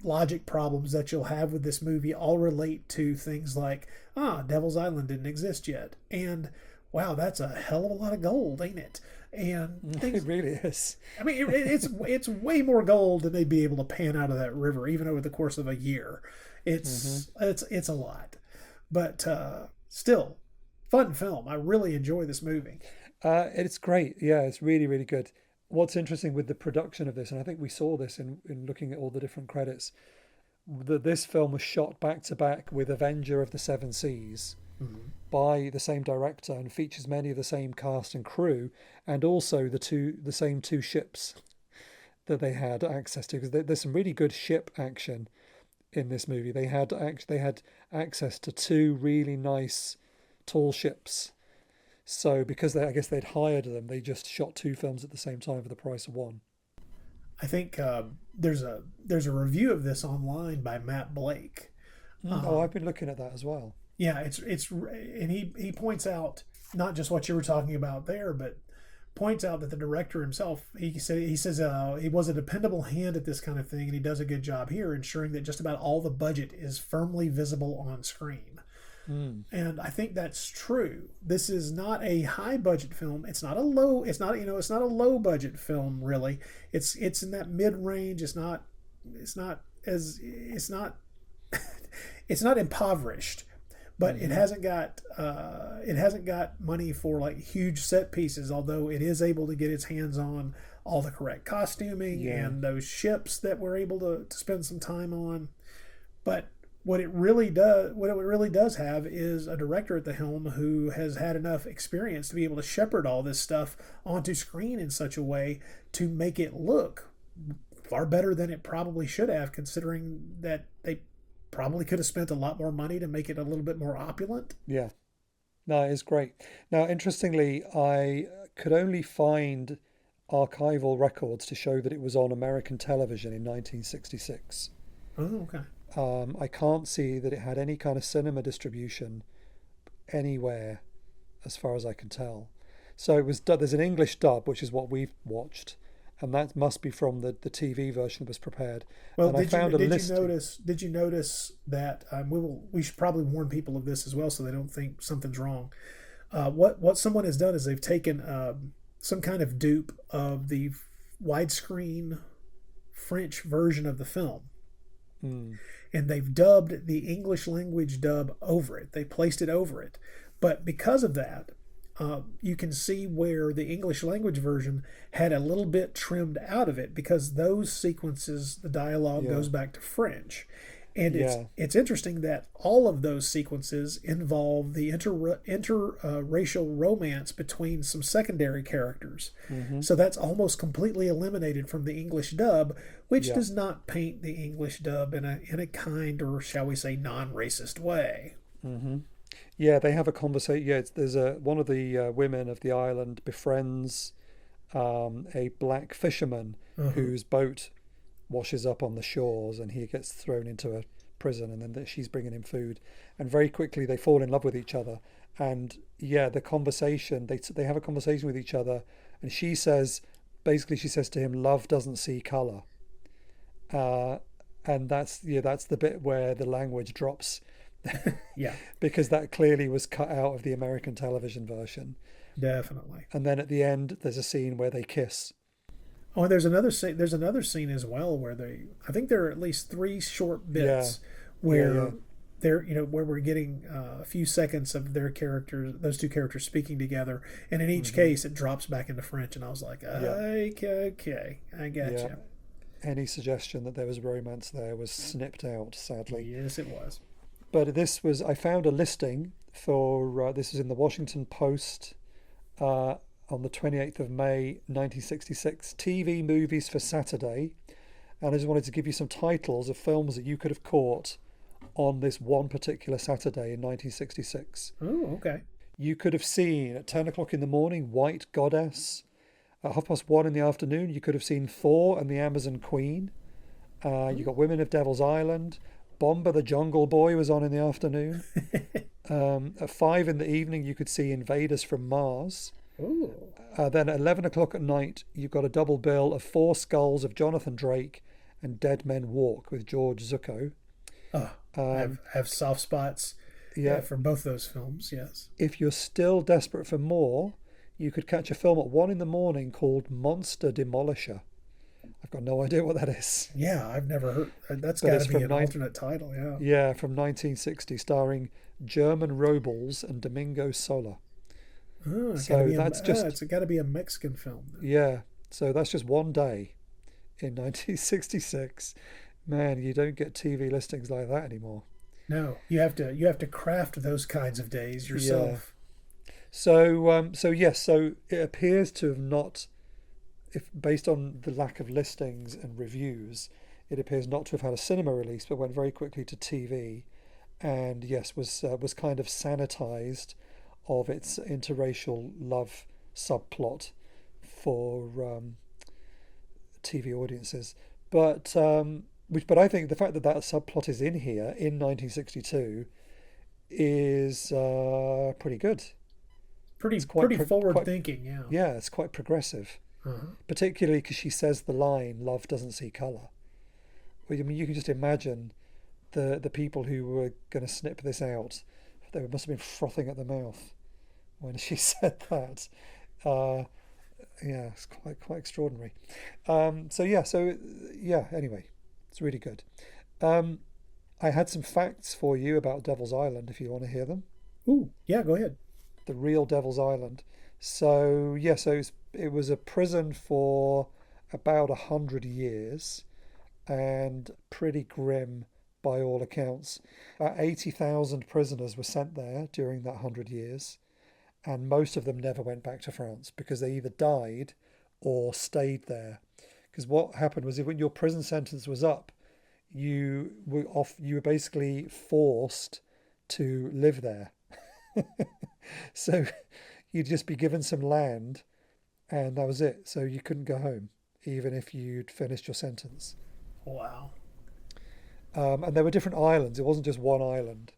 logic problems that you'll have with this movie all relate to things like, Devil's Island didn't exist yet, and wow, that's a hell of a lot of gold, ain't it? And things, it really is. I mean, it's way more gold than they'd be able to pan out of that river, even over the course of a year. It's a lot, but still, fun film. I really enjoy this movie. It's great. Yeah, it's really, really good. What's interesting with the production of this, and I think we saw this in looking at all the different credits, that this film was shot back to back with Avenger of the Seven Seas by the same director, and features many of the same cast and crew, and also the same two ships that they had access to, because there's some really good ship action in this movie. They had access to two really nice tall ships. So because I guess they'd hired them, they just shot two films at the same time for the price of one. I think there's a review of this online by Matt Blake. I've been looking at that as well. Yeah, it's and he points out not just what you were talking about there, but points out that the director himself, he says he was a dependable hand at this kind of thing, and he does a good job here, ensuring that just about all the budget is firmly visible on screen. And I think that's true. This is not a high budget film. It's not a low budget film really. It's in that mid range. It's not impoverished, but it hasn't got money for like huge set pieces, although it is able to get its hands on all the correct costuming and those ships that we're able to spend some time on. But what it really does have is a director at the helm who has had enough experience to be able to shepherd all this stuff onto screen in such a way to make it look far better than it probably should have, considering that they probably could have spent a lot more money to make it a little bit more opulent. Yeah. No, it's great. Now, interestingly, I could only find archival records to show that it was on American television in 1966. Oh, okay. I can't see that it had any kind of cinema distribution anywhere, as far as I can tell. So it was. There's an English dub, which is what we've watched, and that must be from the TV version that was prepared. Well, and did you notice that we should probably warn people of this as well, so they don't think something's wrong. What someone has done is they've taken some kind of dupe of the widescreen French version of the film. And they've dubbed the English language dub over it. They placed it over it. But because of that, you can see where the English language version had a little bit trimmed out of it, because those sequences, the dialogue goes back to French. And it's interesting that all of those sequences involve the interracial romance between some secondary characters. Mm-hmm. So that's almost completely eliminated from the English dub, which does not paint the English dub in a kind, or shall we say, non-racist way. Mm-hmm. Yeah, they have a conversation. Yeah, there's one of the women of the island befriends a black fisherman whose boat washes up on the shores, and he gets thrown into a prison, and then she's bringing him food, and very quickly they fall in love with each other. And the conversation, they have a conversation with each other, and she says to him, love doesn't see color, and that's the bit where the language drops. Because that clearly was cut out of the American television version. Definitely. And then at the end there's a scene where they kiss. Oh, and there's another scene as well where I think there are at least 3 short bits where they're, where we're getting a few seconds of those 2 characters speaking together, and in each case it drops back into French, and I was like, okay, I got you. Any suggestion that there was romance there was snipped out, sadly. Yes, it was. But I found a listing for, this is in the Washington Post on the 28th of May 1966, TV movies for Saturday, and I just wanted to give you some titles of films that you could have caught on this one particular Saturday in 1966. Oh, okay. You could have seen at 10 o'clock in the morning White Goddess. At 1:30 in the afternoon you could have seen Thor and the Amazon Queen. You got Women of Devil's Island. Bomber the Jungle Boy was on in the afternoon. At 5 in the evening you could see Invaders from Mars. Then at 11 o'clock at night you've got a double bill of Four Skulls of Jonathan Drake and Dead Men Walk with George Zucco. I have soft spots for both those films, yes. If you're still desperate for more, you could catch a film at 1 in the morning called Monster Demolisher. I've got no idea what that is. Yeah, I've never heard. That's got to be an alternate title, Yeah, from 1960, starring German Robles and Domingo Sola. So that's it's got to be a Mexican film then. Yeah, so that's just one day in 1966. Man, you don't get TV listings like that anymore. No, you have to craft those kinds of days yourself. Yeah. So it appears to have not, if based on the lack of listings and reviews, it appears not to have had a cinema release, but went very quickly to TV, and was kind of sanitized of its interracial love subplot for TV audiences. But I think the fact that subplot is in here in 1962 is pretty good. Pretty forward thinking, yeah. Yeah, it's quite progressive. Particularly because she says the line, love doesn't see colour. Well, I mean, you can just imagine the people who were going to snip this out. They must have been frothing at the mouth when she said that. It's quite extraordinary. Anyway, it's really good. I had some facts for you about Devil's Island, if you want to hear them. Ooh, yeah, go ahead. The real Devil's Island. So it was a prison for about 100 years, and pretty grim by all accounts. 80,000 prisoners were sent there during that 100 years, and most of them never went back to France because they either died or stayed there. Because what happened was, when your prison sentence was up, you were basically forced to live there. So you'd just be given some land, and that was it. So you couldn't go home, even if you'd finished your sentence. Wow. And there were different islands. It wasn't just one island.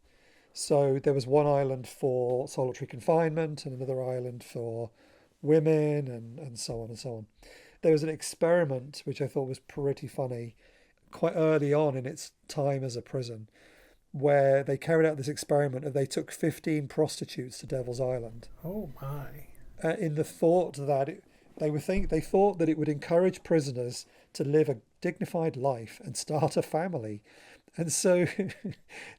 So there was one island for solitary confinement, and another island for women, and so on and so on. There was an experiment which I thought was pretty funny quite early on in its time as a prison, where they carried out this experiment and they took 15 prostitutes to Devil's Island. Oh my! In the thought that they thought that it would encourage prisoners to live a dignified life and start a family, and so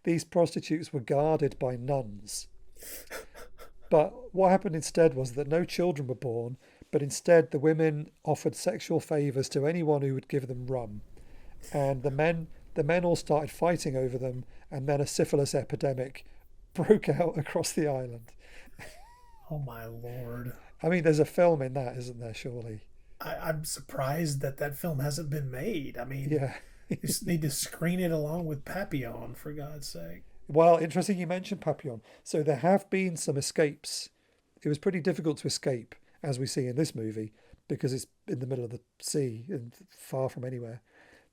these prostitutes were guarded by nuns. But what happened instead was that no children were born, but instead the women offered sexual favors to anyone who would give them rum. And the men all started fighting over them, and then a syphilis epidemic broke out across the island. Oh my Lord. I mean, there's a film in that, isn't there, surely? I'm surprised that film hasn't been made. I mean, Yeah. you just need to screen it along with Papillon, for God's sake. Well, interesting you mentioned Papillon. So there have been some escapes. It was pretty difficult to escape, as we see in this movie, because it's in the middle of the sea and far from anywhere.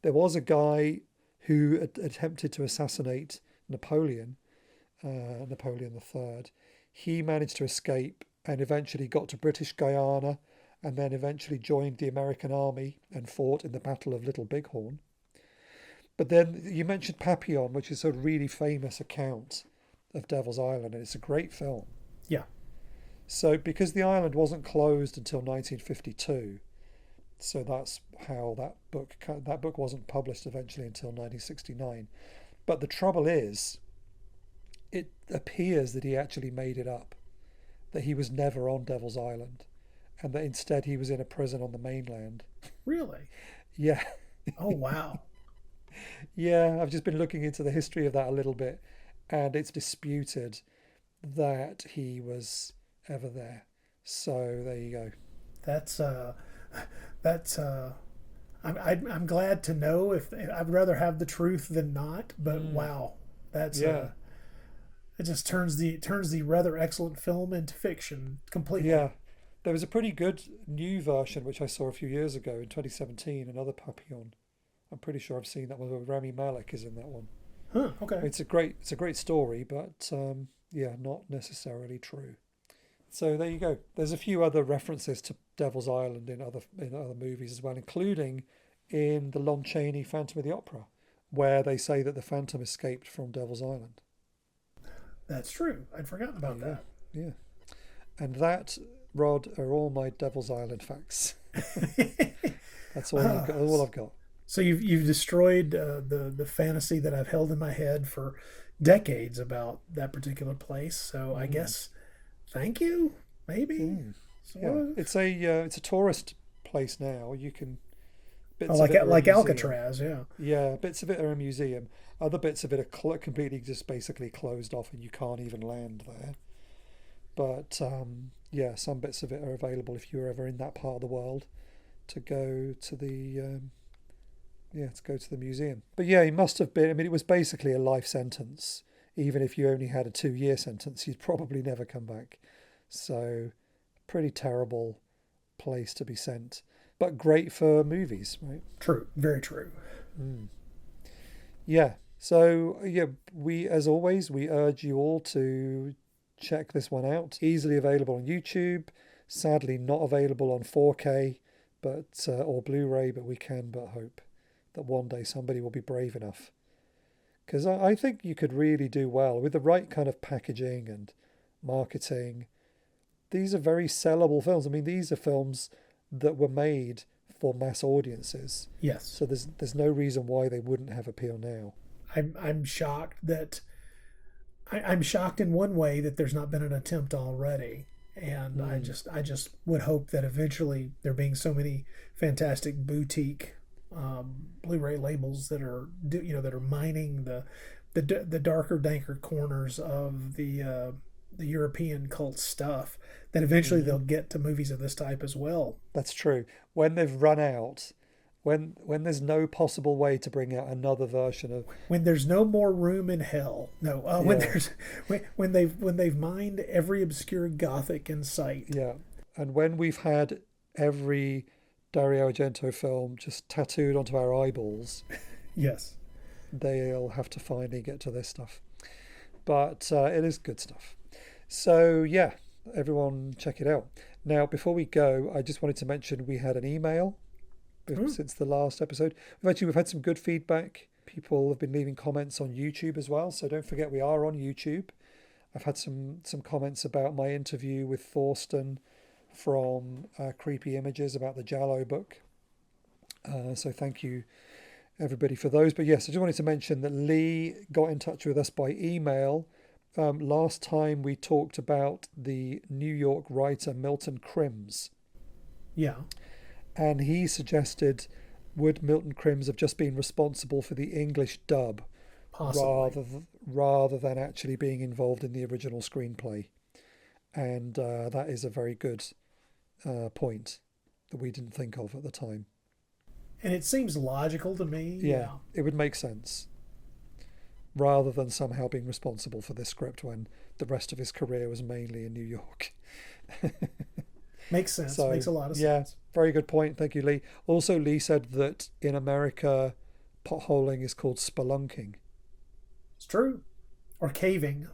There was a guy who attempted to assassinate Napoleon III. He managed to escape and eventually got to British Guiana, and then eventually joined the American army and fought in the Battle of Little Bighorn. But then you mentioned Papillon, which is a really famous account of Devil's Island, and it's a great film. Yeah. So because the island wasn't closed until 1952, so that's how that book wasn't published eventually until 1969. But the trouble is, it appears that he actually made it up, that he was never on Devil's Island, and that instead he was in a prison on the mainland. Really? Yeah. Oh, wow. Yeah, I've just been looking into the history of that a little bit, and it's disputed that he was ever there. So there you go. I'm glad to know. If I'd rather have the truth than not, but wow, that's it just turns the rather excellent film into fiction completely. Yeah. There was a pretty good new version which I saw a few years ago in 2017, another Papillon. I'm pretty sure I've seen that one where Rami Malek is in that one. Huh, okay. It's a great story, but not necessarily true. So there you go. There's a few other references to Devil's Island in other movies as well, including in the Lon Chaney Phantom of the Opera, where they say that the Phantom escaped from Devil's Island. That's true. I'd forgotten about that. Yeah. And that, Rod, are all my Devil's Island facts. That's all I've got. So you've destroyed the fantasy that I've held in my head for decades about that particular place. So I guess thank you, maybe. Yeah, it's a tourist place now. You can like Alcatraz, yeah. Yeah, bits of it are a museum. Other bits of it are completely just basically closed off, and you can't even land there. But some bits of it are available if you're ever in that part of the world to go to the museum. But yeah, he must have been. I mean, it was basically a life sentence. Even if you only had a 2-year sentence, you'd probably never come back. So, pretty terrible place to be sent, but great for movies, right? True, very true. Yeah. So as always, we urge you all to check this one out. Easily available on YouTube. Sadly, not available on 4K, or Blu-ray, but we can but hope that one day somebody will be brave enough. Because I think you could really do well with the right kind of packaging and marketing. These are very sellable films. I mean, these are films that were made for mass audiences. Yes. So there's no reason why they wouldn't have appeal now. I'm shocked that I'm shocked in one way that there's not been an attempt already, and I just would hope that eventually, there being so many fantastic boutique Blu-ray labels that are mining the darker, danker corners of the European cult stuff, that eventually they'll get to movies of this type as well. That's true. When they've run out, when there's no possible way to bring out another version of, when there's no more room in hell. No, when they've mined every obscure Gothic in sight. Yeah, and when we've had every Dario Argento film just tattooed onto our eyeballs. Yes. They'll have to finally get to this stuff. But it is good stuff. So, yeah, everyone check it out. Now, before we go, I just wanted to mention we had an email since the last episode. We've had some good feedback. People have been leaving comments on YouTube as well. So don't forget, we are on YouTube. I've had some comments about my interview with Thorsten from Creepy Images about the Jallo book. So thank you, everybody, for those. But yes, I just wanted to mention that Lee got in touch with us by email last time we talked about the New York writer Milton Crims, Yeah, and he suggested would Milton Crims have just been responsible for the English dub possibly. rather than actually being involved in the original screenplay. And that is a very good point that we didn't think of at the time. And it seems logical to me. Yeah, Yeah. it would make sense rather than somehow being responsible for this script when the rest of his career was mainly in New York. Makes sense. So, Makes a lot of yeah, sense. very good point. Thank you, Lee. Also, Lee said that in America, potholing is called spelunking. It's true. Or caving.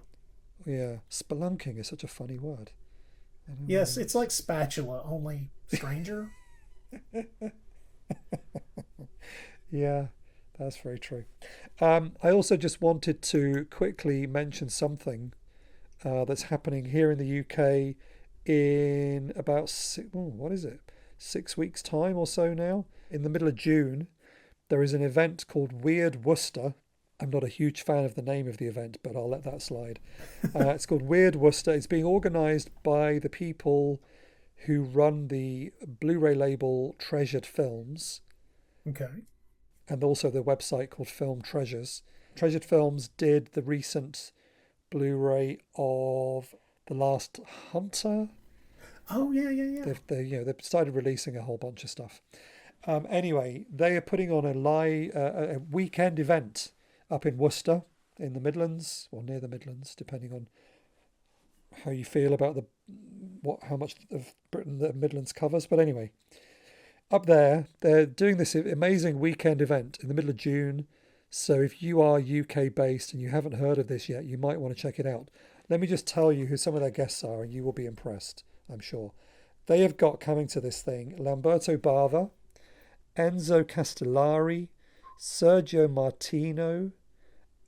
Yeah, spelunking is such a funny word. I don't know. Yes, it's like spatula, only stranger. Yeah, that's very true. I also just wanted to quickly mention something that's happening here in the UK in about what is it? 6 weeks' time or so now. In the middle of June, there is an event called Weird Worcester. I'm not a huge fan of the name of the event, but I'll let that slide. It's called Weird Worcester. It's being organised by the people who run the Blu-ray label Treasured Films, Okay. and also the website called Film Treasures. Treasured Films did the recent Blu-ray of The Last Hunter. Oh, yeah, yeah, yeah. They've started releasing a whole bunch of stuff. Anyway, they are putting on a weekend event up in Worcester, in the Midlands, or near the Midlands, depending on how you feel about how much of Britain the Midlands covers. But anyway, up there, they're doing this amazing weekend event in the middle of June. So if you are UK based and you haven't heard of this yet, you might want to check it out. Let me just tell you who some of their guests are, and you will be impressed, I'm sure. They have got coming to this thing Lamberto Bava, Enzo Castellari, Sergio Martino,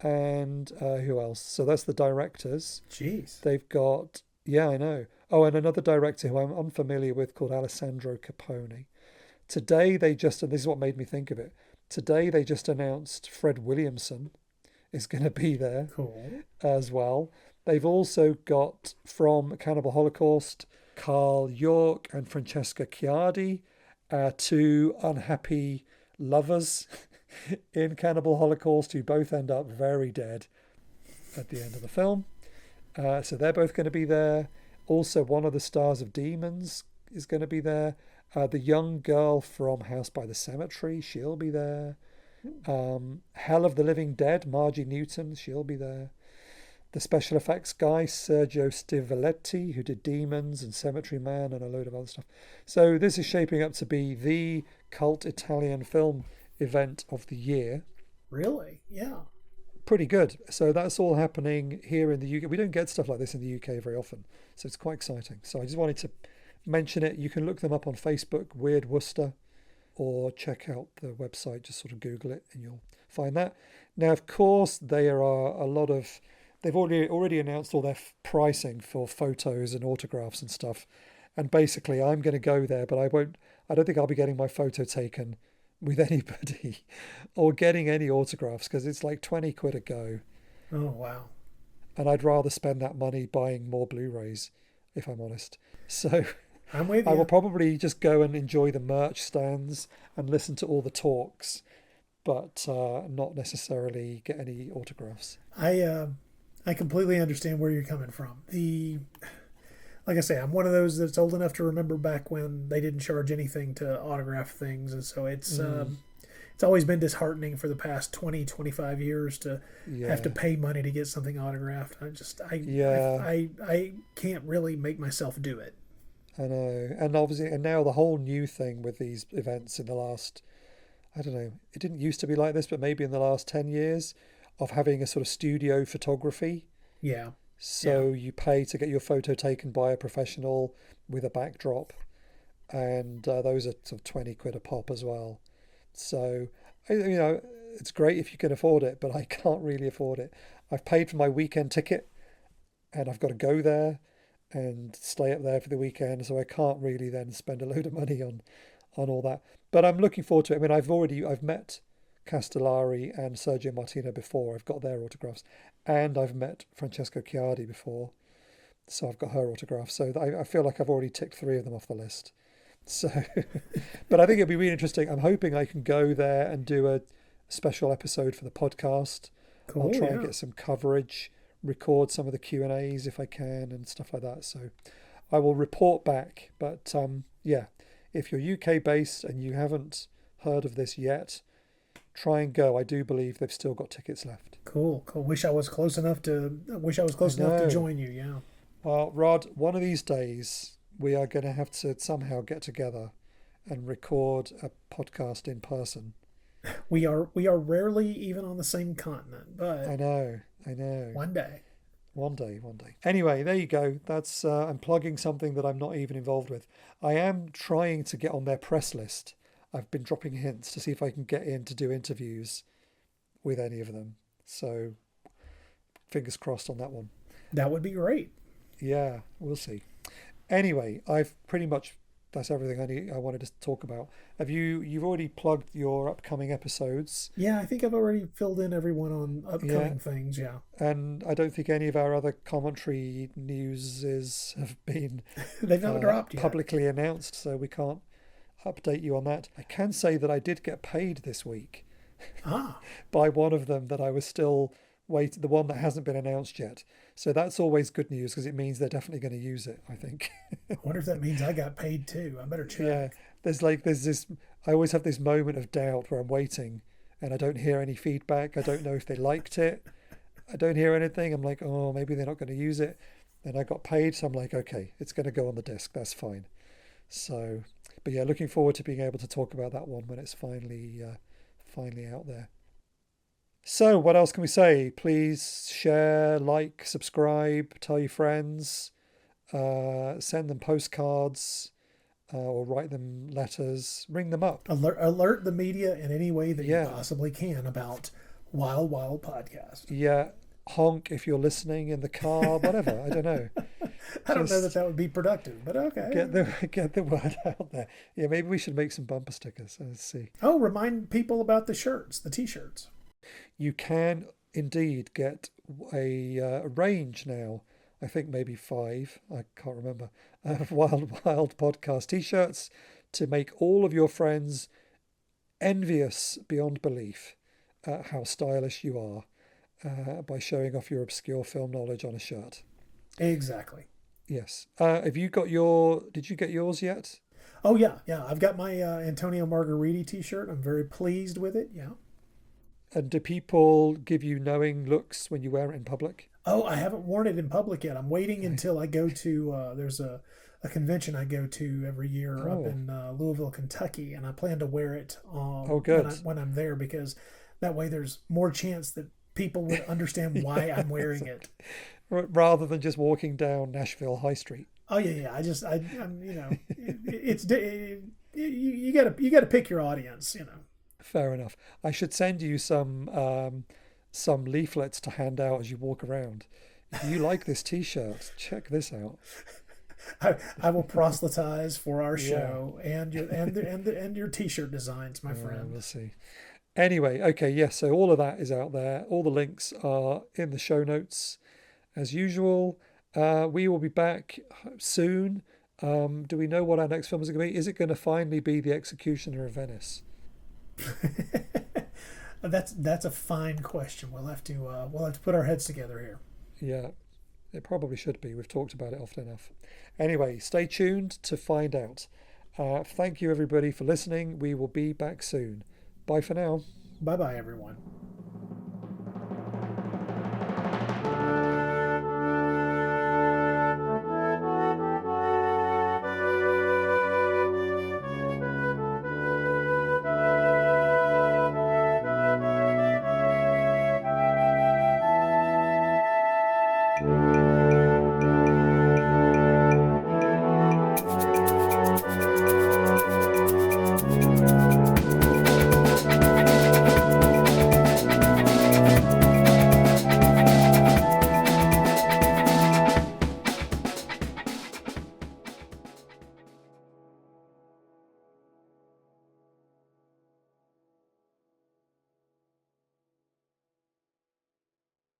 and who else? So that's the directors. Jeez. They've got, yeah, I know. Oh, and another director who I'm unfamiliar with called Alessandro Capone. Today and this is what made me think of it. Today they just announced Fred Williamson is going to be there Cool. as well. They've also got from Cannibal Holocaust, Carl York and Francesca Chiardi, two unhappy lovers in Cannibal Holocaust who both end up very dead at the end of the film. So they're both going to be there. Also, one of the stars of Demons is going to be there. The young girl from House by the Cemetery, she'll be there. Hell of the Living Dead, Margie Newton, she'll be there. The special effects guy, Sergio Stivoletti, who did Demons and Cemetery Man and a load of other stuff. So this is shaping up to be the cult Italian film event of the year. Really? Yeah. Pretty good. So that's all happening here in the UK. We don't get stuff like this in the UK very often, so it's quite exciting. So I just wanted to mention it. You can look them up on Facebook, Weird Worcester, or check out the website. Just sort of Google it and you'll find that. Now, of course, there are a lot of... They've already announced all their pricing for photos and autographs and stuff. And basically, I'm going to go there, but I don't think I'll be getting my photo taken with anybody or getting any autographs because it's like 20 quid a go. Oh, wow. And I'd rather spend that money buying more Blu-rays, if I'm honest. So I'm with you. I will probably just go and enjoy the merch stands and listen to all the talks, but not necessarily get any autographs. I completely understand where you're coming from. Like I say, I'm one of those that's old enough to remember back when they didn't charge anything to autograph things, and so it's always been disheartening for the past 20, 25 years to have to pay money to get something autographed. I can't really make myself do it. I know, and obviously, and now the whole new thing with these events in the last, I don't know, it didn't used to be like this, but maybe in the last 10 years, of having a sort of studio photography. Yeah. So you pay to get your photo taken by a professional with a backdrop, and those are sort of 20 quid a pop as well. So, it's great if you can afford it, but I can't really afford it. I've paid for my weekend ticket, and I've got to go there and stay up there for the weekend, so I can't really then spend a load of money on all that. But I'm looking forward to it. I mean, I've met Castellari and Sergio Martino before. I've got their autographs, and I've met Francesca Chiardi before, so I've got her autograph. So I feel like I've already ticked 3 of them off the list. So, but I think it'd be really interesting. I'm hoping I can go there and do a special episode for the podcast. Cool, I'll try and get some coverage, record some of the Q&As if I can, and stuff like that. So I will report back. But yeah, if you're UK based and you haven't heard of this yet, try and go. I do believe they've still got tickets left. Cool. Wish I was close enough to join you. Yeah. Well, Rod, one of these days we are going to have to somehow get together and record a podcast in person. We are rarely even on the same continent, but I know. One day. Anyway, there you go. That's I'm plugging something that I'm not even involved with. I am trying to get on their press list. I've been dropping hints to see if I can get in to do interviews with any of them. So fingers crossed on that one. That would be great. Yeah, we'll see. Anyway, that's everything I wanted to talk about. You've already plugged your upcoming episodes? Yeah, I think I've already filled in everyone on upcoming things, yeah. And I don't think any of our other commentary newses have been they've not dropped yet. Publicly announced, so we can't update you on that. I can say that I did get paid this week by one of them that I was still waiting, the one that hasn't been announced yet. So that's always good news because it means they're definitely going to use it, I think. I wonder if that means I got paid too. I better check. Yeah, there's this, I always have this moment of doubt where I'm waiting and I don't hear any feedback. I don't know if they liked it. I don't hear anything. I'm like, oh, maybe they're not going to use it. And I got paid, so I'm like, okay, it's going to go on the disc. That's fine. So, but yeah, looking forward to being able to talk about that one when it's finally out there. So what else can we say? Please share, like, subscribe, tell your friends, send them postcards, or write them letters, ring them up. Alert the media in any way that you possibly can about Wild Wild Podcast. Yeah, honk if you're listening in the car, whatever. I don't know. I don't know that would be productive, but okay. Get the word out there. Yeah, maybe we should make some bumper stickers. Let's see. Oh, remind people about the shirts, the T-shirts. You can indeed get a range now. I think maybe 5. I can't remember. Wild Wild Podcast T-shirts to make all of your friends envious beyond belief at how stylish you are by showing off your obscure film knowledge on a shirt. Exactly. Yes. Did you get yours yet? Oh, yeah. I've got my Antonio Margheriti T-shirt. I'm very pleased with it. Yeah. And do people give you knowing looks when you wear it in public? Oh, I haven't worn it in public yet. I'm waiting until I go to, there's a convention I go to every year up in Louisville, Kentucky, and I plan to wear it when I'm there, because that way there's more chance that people would understand why I'm wearing it. Rather than just walking down Nashville High Street. Oh yeah. I'm you got to pick your audience, Fair enough. I should send you some leaflets to hand out as you walk around. If you like this T-shirt, check this out. I will proselytize for our show and your T-shirt designs, my friend. We'll see. Anyway, okay, yes. So all of that is out there. All the links are in the show notes, as usual. We will be back soon. Do we know what our next film is going to be? Is it going to finally be The Executioner of Venice? That's a fine question. We'll have to put our heads together here. Yeah, it probably should be. We've talked about it often enough. Anyway, stay tuned to find out. Thank you everybody for listening. We will be back soon. Bye for now. Bye everyone.